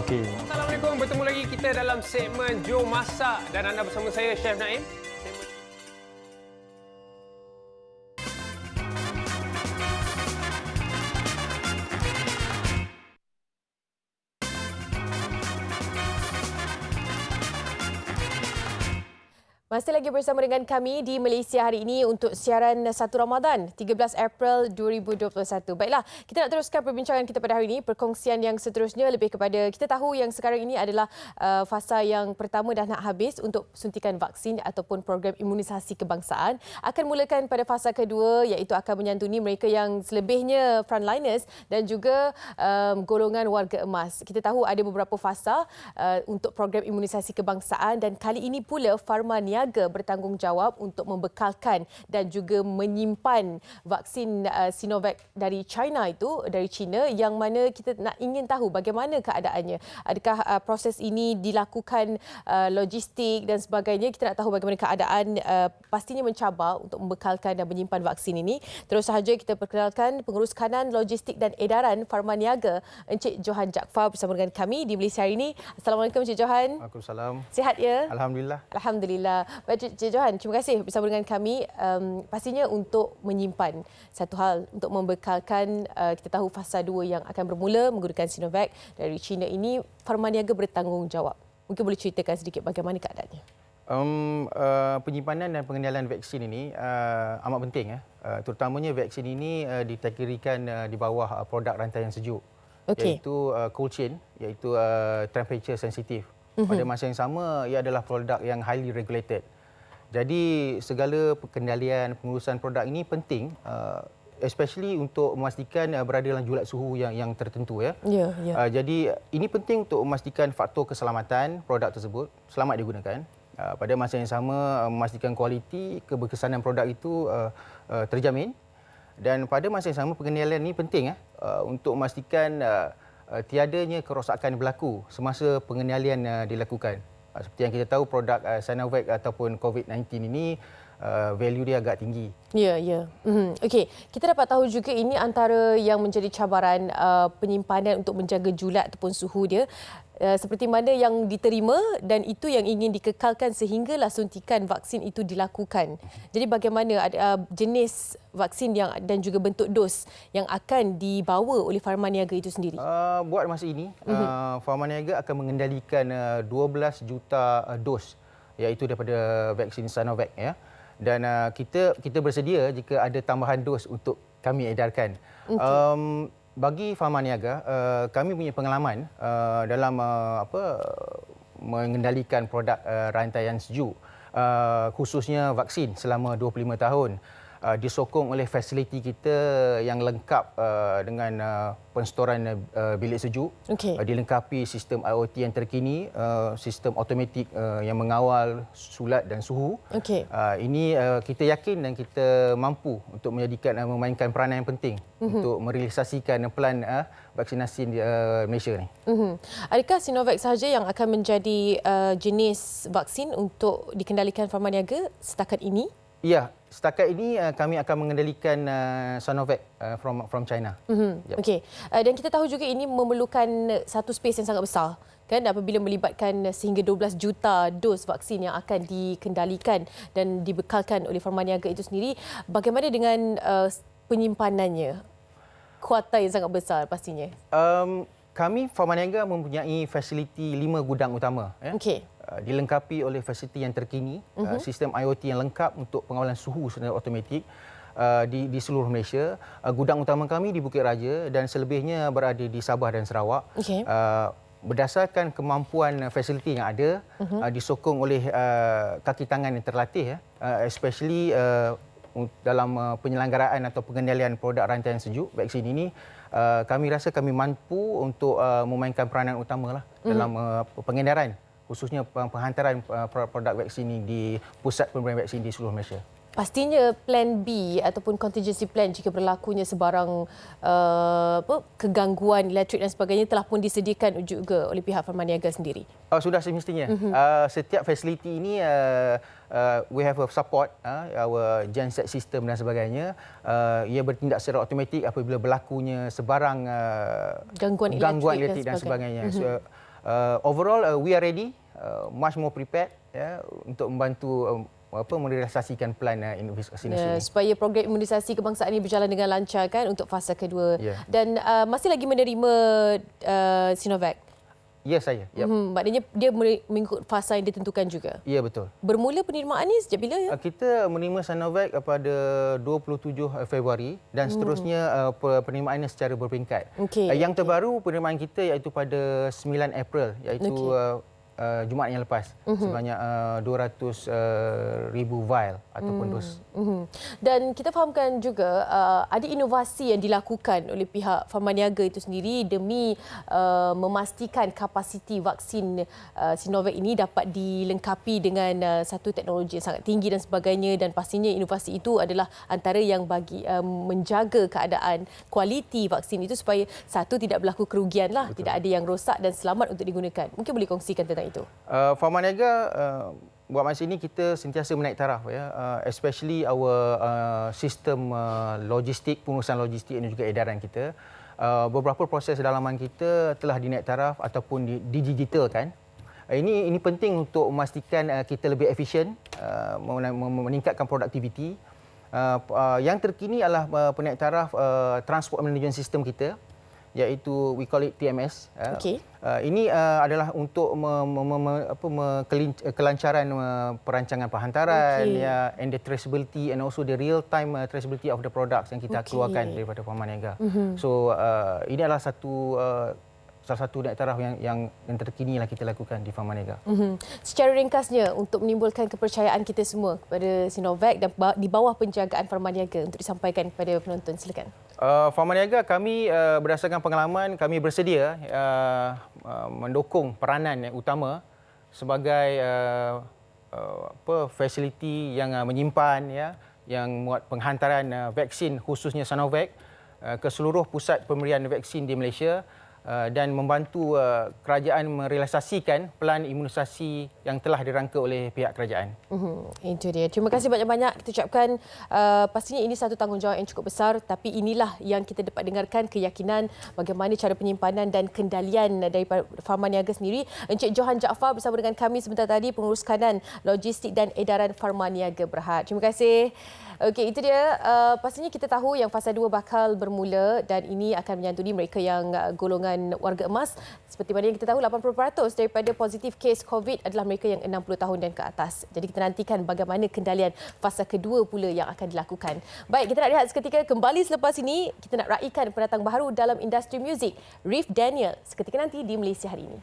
Okey. Assalamualaikum, bertemu lagi kita dalam segmen Jom Masak dan anda bersama saya Chef Naim. Masih lagi bersama dengan kami di Malaysia hari ini untuk siaran 1 Ramadan 13 April 2021. Baiklah, kita nak teruskan perbincangan kita pada hari ini. Perkongsian yang seterusnya lebih kepada kita tahu yang sekarang ini adalah fasa yang pertama dah nak habis untuk suntikan vaksin ataupun program imunisasi kebangsaan. Akan mulakan pada fasa kedua iaitu akan menyantuni mereka yang selebihnya frontliners dan juga golongan warga emas. Kita tahu ada beberapa fasa untuk program imunisasi kebangsaan dan kali ini pula Pharmaniaga bertanggungjawab untuk membekalkan dan juga menyimpan vaksin Sinovac dari China dari China yang mana kita nak ingin tahu bagaimana keadaannya. Adakah proses ini dilakukan logistik dan sebagainya. Kita nak tahu bagaimana keadaan, pastinya mencabar untuk membekalkan dan menyimpan vaksin ini. Terus sahaja kita perkenalkan pengurus kanan logistik dan edaran Pharmaniaga Encik Johan Jaafar bersama dengan kami di Malaysia hari ini. Assalamualaikum Encik Johan. Waalaikumsalam. Sihat ya? Alhamdulillah. Alhamdulillah. Baik, Cik Johan, terima kasih bersama dengan kami. Pastinya untuk menyimpan satu hal, untuk membekalkan, kita tahu fasa 2 yang akan bermula menggunakan Sinovac dari China ini, Pharmaniaga bertanggungjawab. Mungkin boleh ceritakan sedikit bagaimana keadaannya? Penyimpanan dan pengendalian vaksin ini amat penting. Terutamanya vaksin ini dikategorikan di bawah produk rantaian sejuk. Iaitu cold chain, iaitu temperature sensitive. Pada masa yang sama, ia adalah produk yang highly regulated. Jadi segala pengendalian pengurusan produk ini penting, especially untuk memastikan berada dalam julat suhu yang tertentu. Jadi ini penting untuk memastikan faktor keselamatan produk tersebut selamat digunakan. Pada masa yang sama, memastikan kualiti keberkesanan produk itu terjamin. Dan pada masa yang sama, pengendalian ini penting untuk memastikan tiadanya kerosakan berlaku semasa pengendalian dilakukan. Seperti yang kita tahu, produk Sinovac ataupun COVID-19 ini value dia agak tinggi. Ya. Okey, kita dapat tahu juga ini antara yang menjadi cabaran penyimpanan untuk menjaga julat ataupun suhu dia. Seperti mana yang diterima dan itu yang ingin dikekalkan sehinggalah suntikan vaksin itu dilakukan. Jadi bagaimana jenis vaksin yang dan juga bentuk dos yang akan dibawa oleh Pharmaniaga itu sendiri? Buat masa ini, Pharmaniaga akan mengendalikan 12 juta dos iaitu daripada vaksin Sinovac Dan kita bersedia jika ada tambahan dos untuk kami edarkan. Bagi Pharmaniaga, kami punya pengalaman dalam mengendalikan produk rantaian sejuk, khususnya vaksin selama 25 tahun. disokong oleh fasiliti kita yang lengkap dengan penstoran bilik sejuk. Dilengkapi sistem IoT yang terkini, sistem automatik yang mengawal sulat dan suhu. Ini kita yakin dan kita mampu untuk memainkan peranan yang penting untuk merealisasikan plan vaksinasi di Malaysia ni. Adakah Sinovac sahaja yang akan menjadi jenis vaksin untuk dikendalikan Pharma Niaga setakat ini? Ya, setakat ini kami akan mengendalikan Sinovac from China. Yep. Okey. Dan kita tahu juga ini memerlukan satu space yang sangat besar, kan, apabila melibatkan sehingga 12 juta dos vaksin yang akan dikendalikan dan dibekalkan oleh Pharma Niaga itu sendiri. Bagaimana dengan penyimpanannya? Kuota yang sangat besar pastinya. Kami Pharma Niaga mempunyai fasiliti 5 gudang utama. Dilengkapi oleh fasiliti yang terkini, sistem IoT yang lengkap untuk pengawalan suhu secara automatik di seluruh Malaysia. Gudang utama kami di Bukit Raja dan selebihnya berada di Sabah dan Sarawak. Berdasarkan kemampuan fasiliti yang ada, disokong oleh kaki tangan yang terlatih, especially dalam penyelenggaraan atau pengendalian produk rantaian sejuk vaksin ini, kami rasa kami mampu untuk memainkan peranan utama dalam pengedaran, khususnya penghantaran produk vaksin ini di pusat pemberian vaksin di seluruh Malaysia. Pastinya plan B ataupun contingency plan jika berlakunya sebarang kegangguan elektrik dan sebagainya telah pun disediakan juga oleh pihak Pharma Niaga sendiri. Sudah semestinya. Setiap fasiliti ini we have a support our genset system dan sebagainya. Ia bertindak secara automatik apabila berlakunya sebarang gangguan elektrik dan sebagainya. So, overall we are ready, much more prepared untuk membantu merealisasikan plan vaksinasi supaya program imunisasi kebangsaan ini berjalan dengan lancar, kan, untuk fasa kedua. Dan masih lagi menerima Sinovac? Ya, saya. Maknanya dia mengikut fasa yang ditentukan juga? Ya, betul. Bermula penerimaan ini sejak bila? Kita menerima Sinovac pada 27 Februari dan seterusnya penerimaannya secara berperingkat. Yang terbaru penerimaan kita iaitu pada 9 April, iaitu Jumaat yang lepas, sebanyak 200,000 vial ataupun dos. Dan kita fahamkan juga ada inovasi yang dilakukan oleh pihak Pharma Niaga itu sendiri demi memastikan kapasiti vaksin Sinovac ini dapat dilengkapi dengan satu teknologi yang sangat tinggi dan sebagainya, dan pastinya inovasi itu adalah antara yang bagi menjaga keadaan kualiti vaksin itu supaya satu tidak berlaku kerugian tidak ada yang rosak dan selamat untuk digunakan. Mungkin boleh kongsikan tentang itu. Pharma Niaga buat masa ini kita sentiasa menaik taraf, especially our sistem logistik, pengurusan logistik dan juga edaran kita. Beberapa proses dalaman kita telah dinaik taraf ataupun didigitalkan. Ini penting untuk memastikan kita lebih efisien, meningkatkan produktiviti. Yang terkini adalah penaik taraf transport management system kita, iaitu we call it TMS. Ini adalah untuk kelancaran perancangan penghantaran, and the traceability and also the real time traceability of the products yang kita keluarkan daripada Pharma Niaga. So ini adalah salah satu naik taraf yang terkini kita lakukan di Pharma Niaga. Secara ringkasnya untuk menimbulkan kepercayaan kita semua kepada Sinovac dan di bawah penjagaan Pharma Niaga untuk disampaikan kepada penonton, silakan. Pharma Niaga kami berdasarkan pengalaman kami bersedia mendukung peranan yang utama sebagai fasiliti yang menyimpan yang muat penghantaran vaksin khususnya Sinovac ke seluruh pusat pemberian vaksin di Malaysia dan membantu kerajaan merealisasikan plan imunisasi yang telah dirangka oleh pihak kerajaan. Itu dia. Terima kasih banyak-banyak kita ucapkan. Pastinya ini satu tanggungjawab yang cukup besar, tapi inilah yang kita dapat dengarkan keyakinan bagaimana cara penyimpanan dan kendalian daripada Pharma Niaga sendiri. Encik Johan Jaafar bersama dengan kami sebentar tadi, pengurus kanan logistik dan edaran Pharma Niaga Berhad. Terima kasih. Okey, itu dia. Pastinya kita tahu yang fasa 2 bakal bermula dan ini akan menyantuni mereka yang golongan warga emas. Seperti mana yang kita tahu, 80% daripada positif kes COVID adalah mereka yang 60 tahun dan ke atas. Jadi kita nantikan bagaimana kendalian fasa kedua pula yang akan dilakukan. Baik, kita nak lihat seketika kembali selepas ini. Kita nak raikan pendatang baru dalam industri muzik, Riff Daniel, seketika nanti di Malaysia Hari Ini.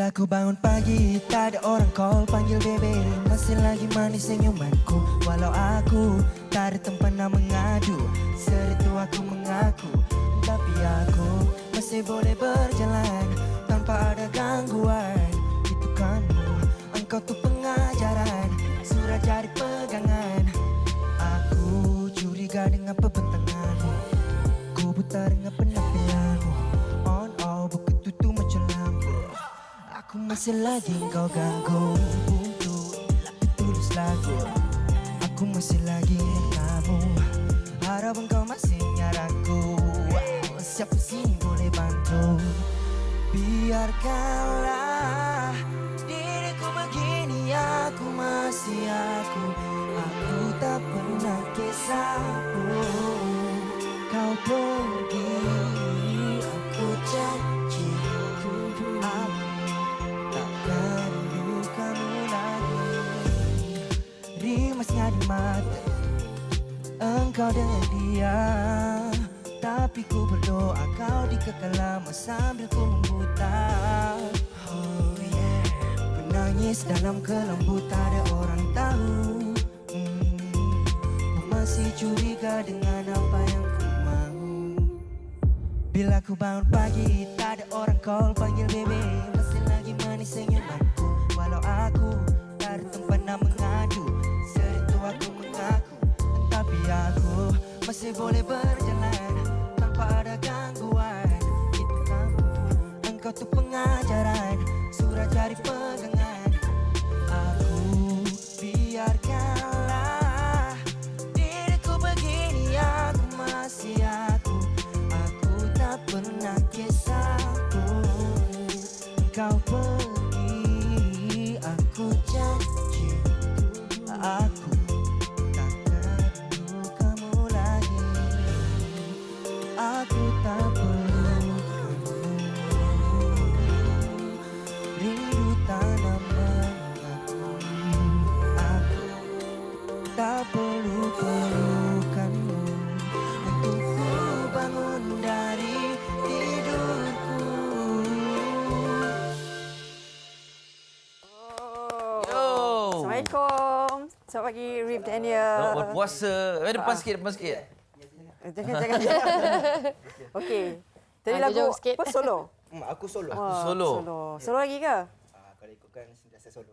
Bila ku bangun pagi, tak ada orang call panggil bebe. Masih lagi manis senyumanku. Walau aku tak ada tempat nak mengadu, seritu aku mengaku. Tapi aku masih boleh berjalan tanpa ada gangguan. Itu kamu, engkau tuh pengajaran, surat jadi pegangan. Aku curiga dengan perbentanganmu, ku buta dengan penampilanmu. On off begitu tuh macam lampu. Aku masih lagi kau ganggu untuk tulis lagu. Aku masih lagi kamu, harap engkau masih nyaraku. Siapa sini boleh bantu? Biarkanlah diriku begini, aku masih aku. Aku tak pernah kisahku. Kau pergi, aku janji aku takkan rindu kamu lagi. Rimasnya di mata engkau dengan dia, tapi ku berdoa kau dikekal lama sambil ku membuta. Oh yeah, menangis dalam kelambu tak ada orang tahu. Ku masih curiga dengan apa yang ku mau. Bila ku bangun pagi, tak ada orang call panggil bebe. Masih lagi manis senyumanku. Walau aku tak ada tempat nak mengadu, seritu aku mengaku. Tapi aku masih boleh berjalan tanpa ada gangguan. Itu kamu, engkau tuh pengajaran, surat jadi pegangan. Aku biarkanlah diriku begini, aku masih aku. Aku tak pernah kisahku. Kau pergi, aku janji aku takkan rindu kamu lagi. Aku tak perlu kamu, rindu tanam mengaku. Aku tak perlu pelukanmu untuk ku bangun dari tidurku. Assalamualaikum. Selamat pagi, Rif Daniel. Selamat berpuasa. Depan sikit. Jangan. Okey. Tadi lagu apa? Solo? Aku solo. Solo lagi ke? Kalau ikutkan sentiasa solo.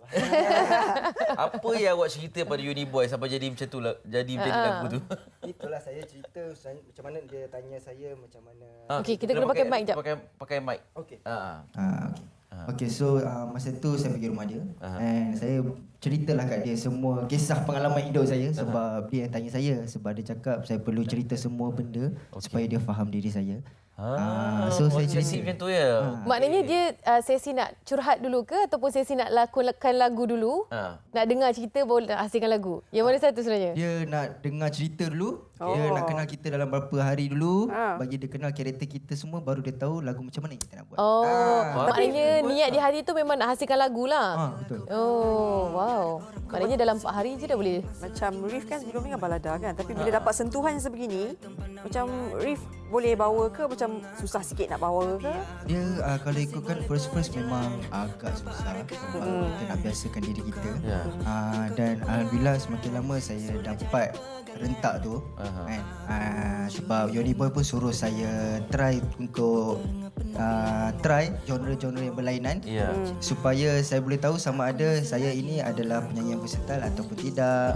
Apa yang awak cerita pada Uni Boy sampai jadi macam tu lah, jadi menjadi lagu tu? Itulah saya cerita macam mana dia tanya saya macam mana. Okey, kita kena pakai mic jap. Pakai mic. Okey. Okey, so masa tu saya pergi rumah dia and saya ceritalah kat dia semua kisah pengalaman hidup saya sebab dia yang tanya saya, sebab dia cakap saya perlu cerita semua benda supaya dia faham diri saya. So saya cerita macam tu ya. Maknanya dia sesi nak curhat dulu ke ataupun sesi nak lakonkan lagu dulu? Nak dengar cerita baru nak hasilkan lagu. Yang mana satu sebenarnya? Dia nak dengar cerita dulu. Dia nak kenal kita dalam beberapa hari dulu. Bagi dia kenal karakter kita semua, baru dia tahu lagu macam mana yang kita nak buat. Maknanya niat di hari tu memang nak hasilkan lagu lah. Betul. Oh, wow. Maknanya dalam 4 hari je dah boleh. Macam Rif kan sebelum ni kan balada kan. Tapi bila dapat sentuhan yang sebegini, macam Rif boleh bawa ke macam susah sikit nak bawa ke? Dia kalau ikutkan first memang agak susah sebab kita nak biasakan diri kita. Dan alhamdulillah semakin lama saya dapat rentak tu kan. Sebab Yoni Boy pun suruh saya try untuk try genre-genre yang berlainan supaya saya boleh tahu sama ada saya ini adalah penyanyi yang versatile ataupun tidak,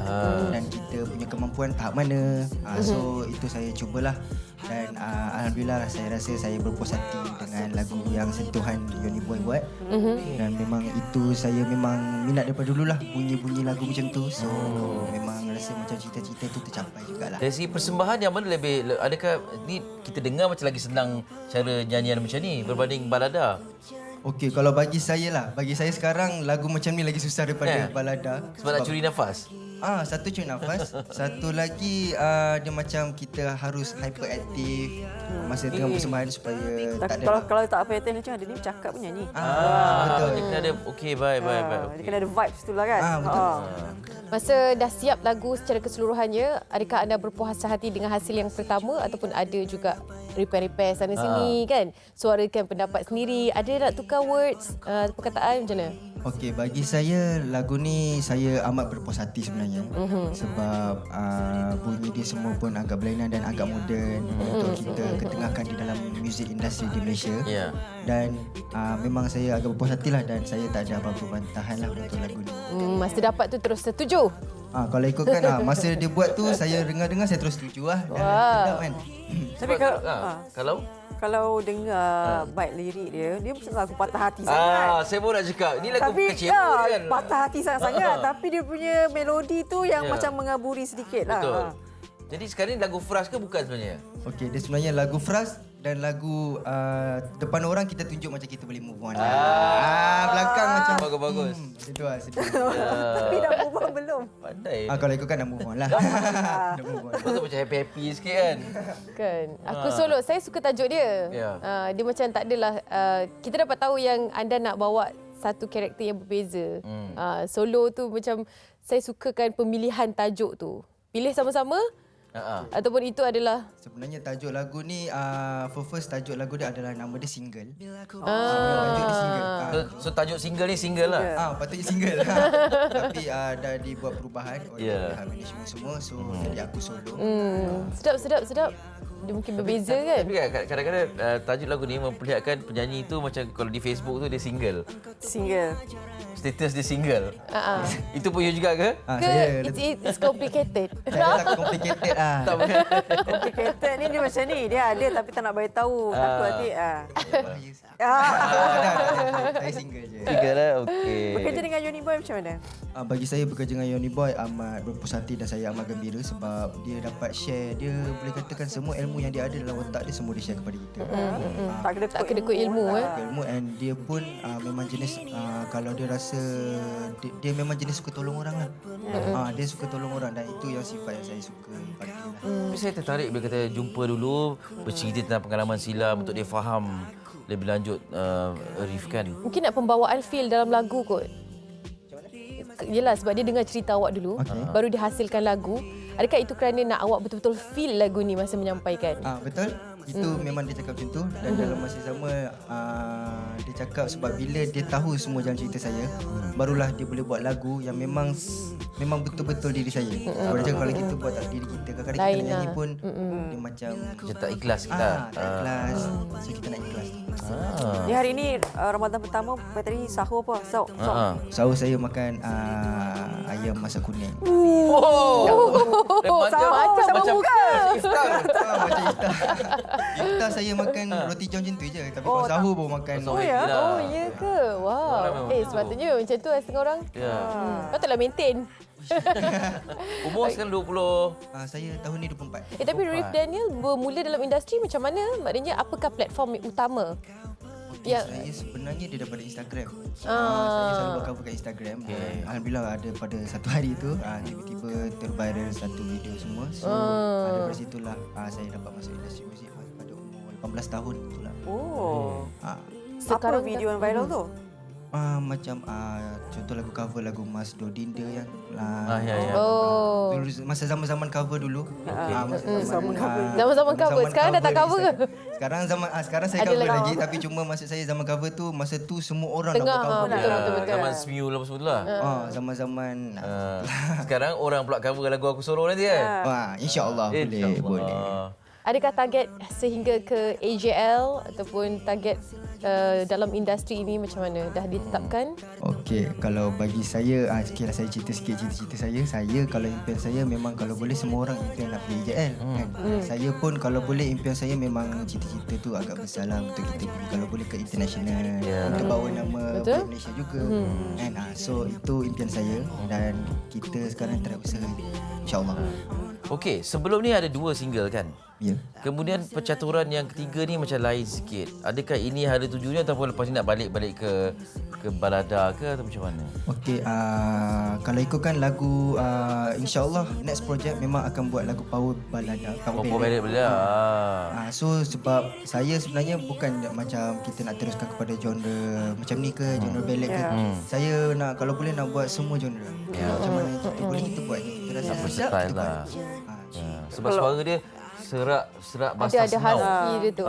dan kita punya kemampuan tahap mana. So itu saya cubalah dan alhamdulillah saya rasa saya berpuas hati dengan lagu yang sentuhan Yoni Boy buat. Dan memang itu saya memang minat daripada dululah bunyi-bunyi lagu macam tu. So memang rasa macam cita-cita tu tercapai jugalah. Dari segi persembahan yang mana lebih, adakah ni kita dengar macam lagi senang cara nyanyian macam ni berbanding balada? Okey, kalau bagi saya sekarang lagu macam ni lagi susah daripada balada. Sebab nak curi nafas? Satu cuci nafas. Satu lagi dia macam kita harus hyperaktif masa tengah persembahan supaya tak ada. Kalau tak apa macam ada ni bercakap punya ni. Betul. Dia kena ada okey baik. Dia kena ada vibes tu lah kan. Betul. Masa dah siap lagu secara keseluruhannya, adakah anda berpuas hati dengan hasil yang pertama ataupun ada juga repair sana sini kan? Suarakan pendapat sendiri, ada nak tukar words, perkataan macam mana? Okey, bagi saya lagu ni saya amat berpuas hati sebenarnya. Sebab bunyi dia semua pun agak berlainan dan agak moden untuk kita ketengahkan di dalam music industry di Malaysia. Dan memang saya agak berpuas hatilah dan saya tak ada apa-apa bantahan lah untuk lagu ni. Masa dapat tu terus setuju? Kalau ikutkan masa dia buat tu saya dengar-dengar saya terus setuju lah. Sedap kan? Tapi kalau dengar baik lirik dia macam lagu patah hati sangat. Saya pun nak cakap, ni lagu kecewa kan. Patah hati sangat-sangat tapi dia punya melodi tu yang macam mengaburi sedikit lah. Betul. Jadi sekarang ni lagu Fras ke bukan sebenarnya? Okey, dia sebenarnya lagu Fras dan lagu depan orang kita tunjuk macam kita boleh move on. Belakang macam bagus. Itu lah sedih. Tapi dah move on belum? Pandai. Kalau ikutkan dah move on lah. Dah move on. Betul macam happy-happy sikit kan. Kan. Aku solo, saya suka tajuk dia. Dia macam tak adalah kita dapat tahu yang anda nak bawa satu karakter yang berbeza. Solo tu macam saya sukakan pemilihan tajuk tu. Pilih sama-sama? Ataupun itu adalah sebenarnya tajuk lagu ni first tajuk lagu dia adalah nama dia single. Tajuk dia single. So tajuk single ni single lah. Patutnya single. Tapi dah dibuat perubahan oleh management semua, so jadi aku solo. Sedap. Dia mungkin berbeza kan? Tapi kadang-kadang tajuk lagu ni memperlihatkan penyanyi tu macam kalau di Facebook tu dia single. Status dia single. Itu pun you juga ke? It's complicated. Saya tak complicated Tak bukan. Complicated ni dia macam ni. Dia ada tapi tak nak bagi tahu. Takut nanti. Saya single je. Single lah, okey. Bekerja dengan Yoni Boy macam mana? Bagi saya bekerja dengan Yoni Boy amat berpuas hati dan saya amat gembira sebab dia dapat share, dia boleh katakan semua ilmu yang dia ada dalam otak dia semua dia share kepada kita. Tak kedekut ilmu. Ilmu and dia pun memang jenis kalau dia rasa dia memang jenis suka tolong orang lah. Dia suka tolong orang dan itu yang sifat yang saya suka pada dia lah. Tapi saya tertarik bila kata jumpa dulu, bercerita tentang pengalaman silam untuk dia faham lebih lanjut Arif kan. Mungkin nak pembawaan feel dalam lagu kot. Yelah sebab dia dengar cerita awak dulu, baru dihasilkan lagu. Adakah itu kerana nak awak betul-betul feel lagu ni masa menyampaikan? Betul. Itu memang dia cakap macam tu dan dalam masa sama dia cakap sebab bila dia tahu semua jalan cerita saya, barulah dia boleh buat lagu yang memang betul-betul diri saya. Sebab dia cakap kalau kita buat tak diri kita, kadang-kadang kita nyanyi pun dia macam tak ikhlas kita. Tak ikhlas. So kita nak ikhlas. Ni hari ni Ramadan pertama, tadi sahur apa? Sahur saya makan ayam masak kuning. Macam iftar. Macam iftar. Iftar saya makan roti john macam tu je. Tapi kalau sahur baru makan. Ya ke? Wow. Sepatutnya macam tu setengah orang. Patutlah maintain. Umur sekarang 20. Saya tahun ni 24. Tapi Arif Daniel bermula dalam industri macam mana? Maknanya apakah platform utama? Saya sebenarnya dia daripada Instagram. Saya selalu buat cover kat Instagram. Alhamdulillah ada pada satu hari tu tiba-tiba terviral satu video semua. So daripada situlah saya dapat masuk industri muzik pada umur 18 tahun itulah. Sekarang video yang viral tu? Macam contoh lagu cover lagu Mas Dodinda yang masa zaman cover dulu. Zaman cover. Sekarang dah tak cover ke? Sekarang saya cover lagi tapi cuma masa saya zaman cover tu masa tu semua orang dah buat cover. Betul. Zaman Smiul apa semua tu lah. Zaman-zaman sekarang orang pula cover lagu aku sorong nanti kan. InsyaAllah boleh. Adakah target sehingga ke AJL ataupun target dalam industri ini macam mana? Dah ditetapkan? Okey, kalau bagi saya, saya cerita sikit cita-cita saya. Saya kalau impian saya memang kalau boleh semua orang impian nak pergi AJL kan. Saya pun kalau boleh impian saya memang cita-cita tu agak besar lah untuk kita pergi kalau boleh ke international untuk bawa nama Malaysia juga kan. So itu impian saya dan kita sekarang try usaha InsyaAllah. Okey, sebelum ni ada 2 single kan? Ya. Kemudian percaturan yang ketiga ni macam lain sikit. Adakah ini ada tujuannya ataupun lepas ni nak balik ke balada ke atau macam mana? Okey, kalau ikutkan lagu insya-Allah next project memang akan buat lagu power balada. Power balada. So sebab saya sebenarnya bukan macam kita nak teruskan kepada genre macam ni ke, genre ballad ke. Saya nak kalau boleh nak buat semua genre. Macam mana boleh kita buat je. Kita rasa sedap kita buat. Sebab suara dia serak basah ada husky dia tu.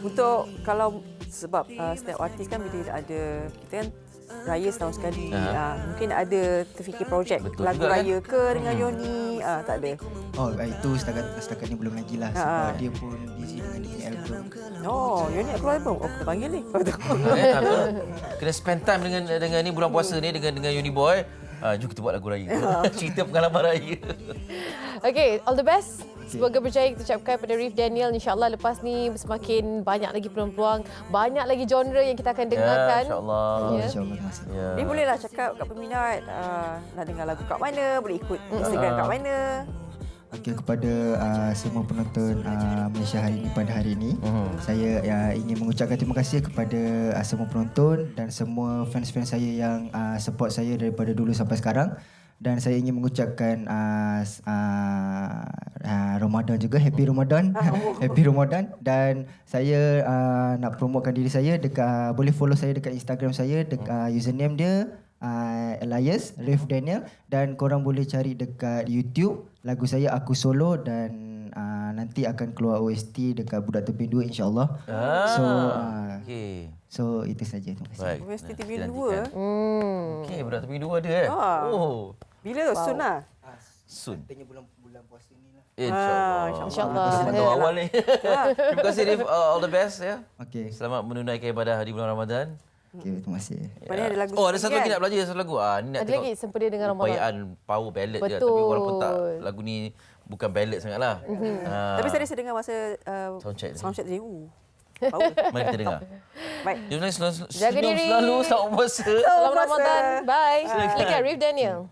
Untuk kalau sebab setiap artis kan bila ada kita kan raya setahun sekali. Mungkin ada terfikir projek lagu raya ke dengan Yoni. Tak ada. Oh, itu setakat ni belum lagi lah sebab dia pun busy dengan dia punya album. Oh, Yoni nak keluar album. Oh, kita panggil ni. Kena spend time dengan ni bulan puasa ni dengan Yoni Boy. Jom kita buat lagu raya. Cerita pengalaman raya. Okay, all the best. Semoga berjaya kita ucapkan pada Rif Daniel. InsyaAllah lepas ni semakin banyak lagi peluang-peluang, banyak lagi genre yang kita akan dengarkan. InsyaAllah. Ya. Dia bolehlah cakap kat peminat nak dengar lagu kat mana, boleh ikut Instagram kat mana. Okey, kepada semua penonton Malaysia hari ini pada hari ini, saya ingin mengucapkan terima kasih kepada semua penonton dan semua fans-fans saya yang support saya daripada dulu sampai sekarang. Dan saya ingin mengucapkan Ramadan juga, Happy Ramadan. Happy Ramadan. Dan saya nak promotekan diri saya dekat, boleh follow saya dekat Instagram saya, username dia Elias Rif Daniel, dan korang boleh cari dekat YouTube lagu saya Aku Solo, dan nanti akan keluar OST dekat Budak Tebing 2 insya-Allah. So itu saja. Terima kasih. OST Tebing 2. Okey, Budak Tebing 2 ada Oh. Bila? Soon lah. Soon. Tanya bulan puasa ni lah. InsyaAllah. Sebab awal ni. Terima kasih Rif, all the best ya. Okey. Selamat menunaikan ibadah di bulan Ramadan. Okey, terima kasih. Ada lagu ada satu lagi nak belajar satu lagu. Ni nak ada lagi sempena dengan Ramadan. Upayaan power ballad je, tapi walaupun tak lagu ni bukan ballad sangatlah. Tapi saya dengar masa soundcheck tadi. Mari kita dengar. Baik. Jaga diri. Selalu selamat puasa. Selamat Ramadan. Bye. Silakan Rif Daniel.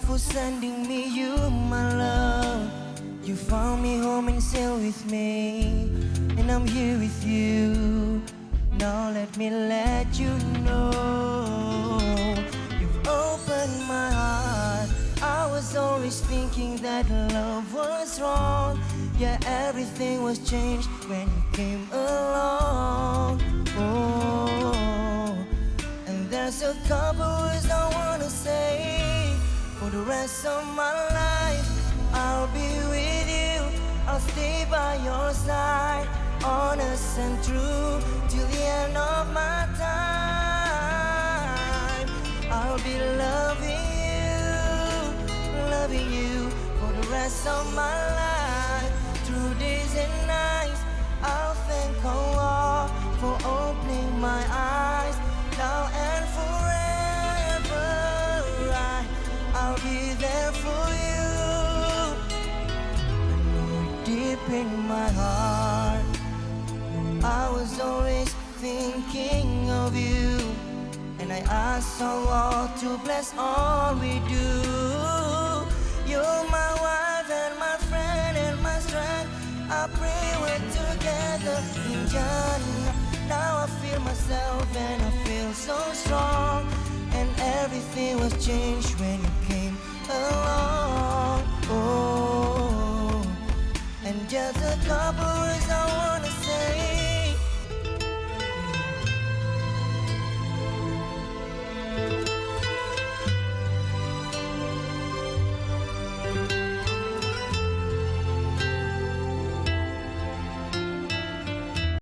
For sending me you, my love. You found me home and sail with me, and I'm here with you. Now let me let you know, you've opened my heart. I was always thinking that love was wrong. Yeah, everything was changed when you came along. Oh, and there's a couple words I wanna say. For the rest of my life, I'll be with you. I'll stay by your side, honest and true, till the end of my time. I'll be loving you for the rest of my life. Through days and nights, I'll thank Allah for opening my eyes. Now and forever, I'll be there for you. I know deep in my heart, I was always thinking of you, and I ask Allah to bless all we do. You're my wife and my friend and my strength. I pray we're together in Jannah. Now I feel myself and I feel so strong. And everything was changed when you came along. Oh, and just a couple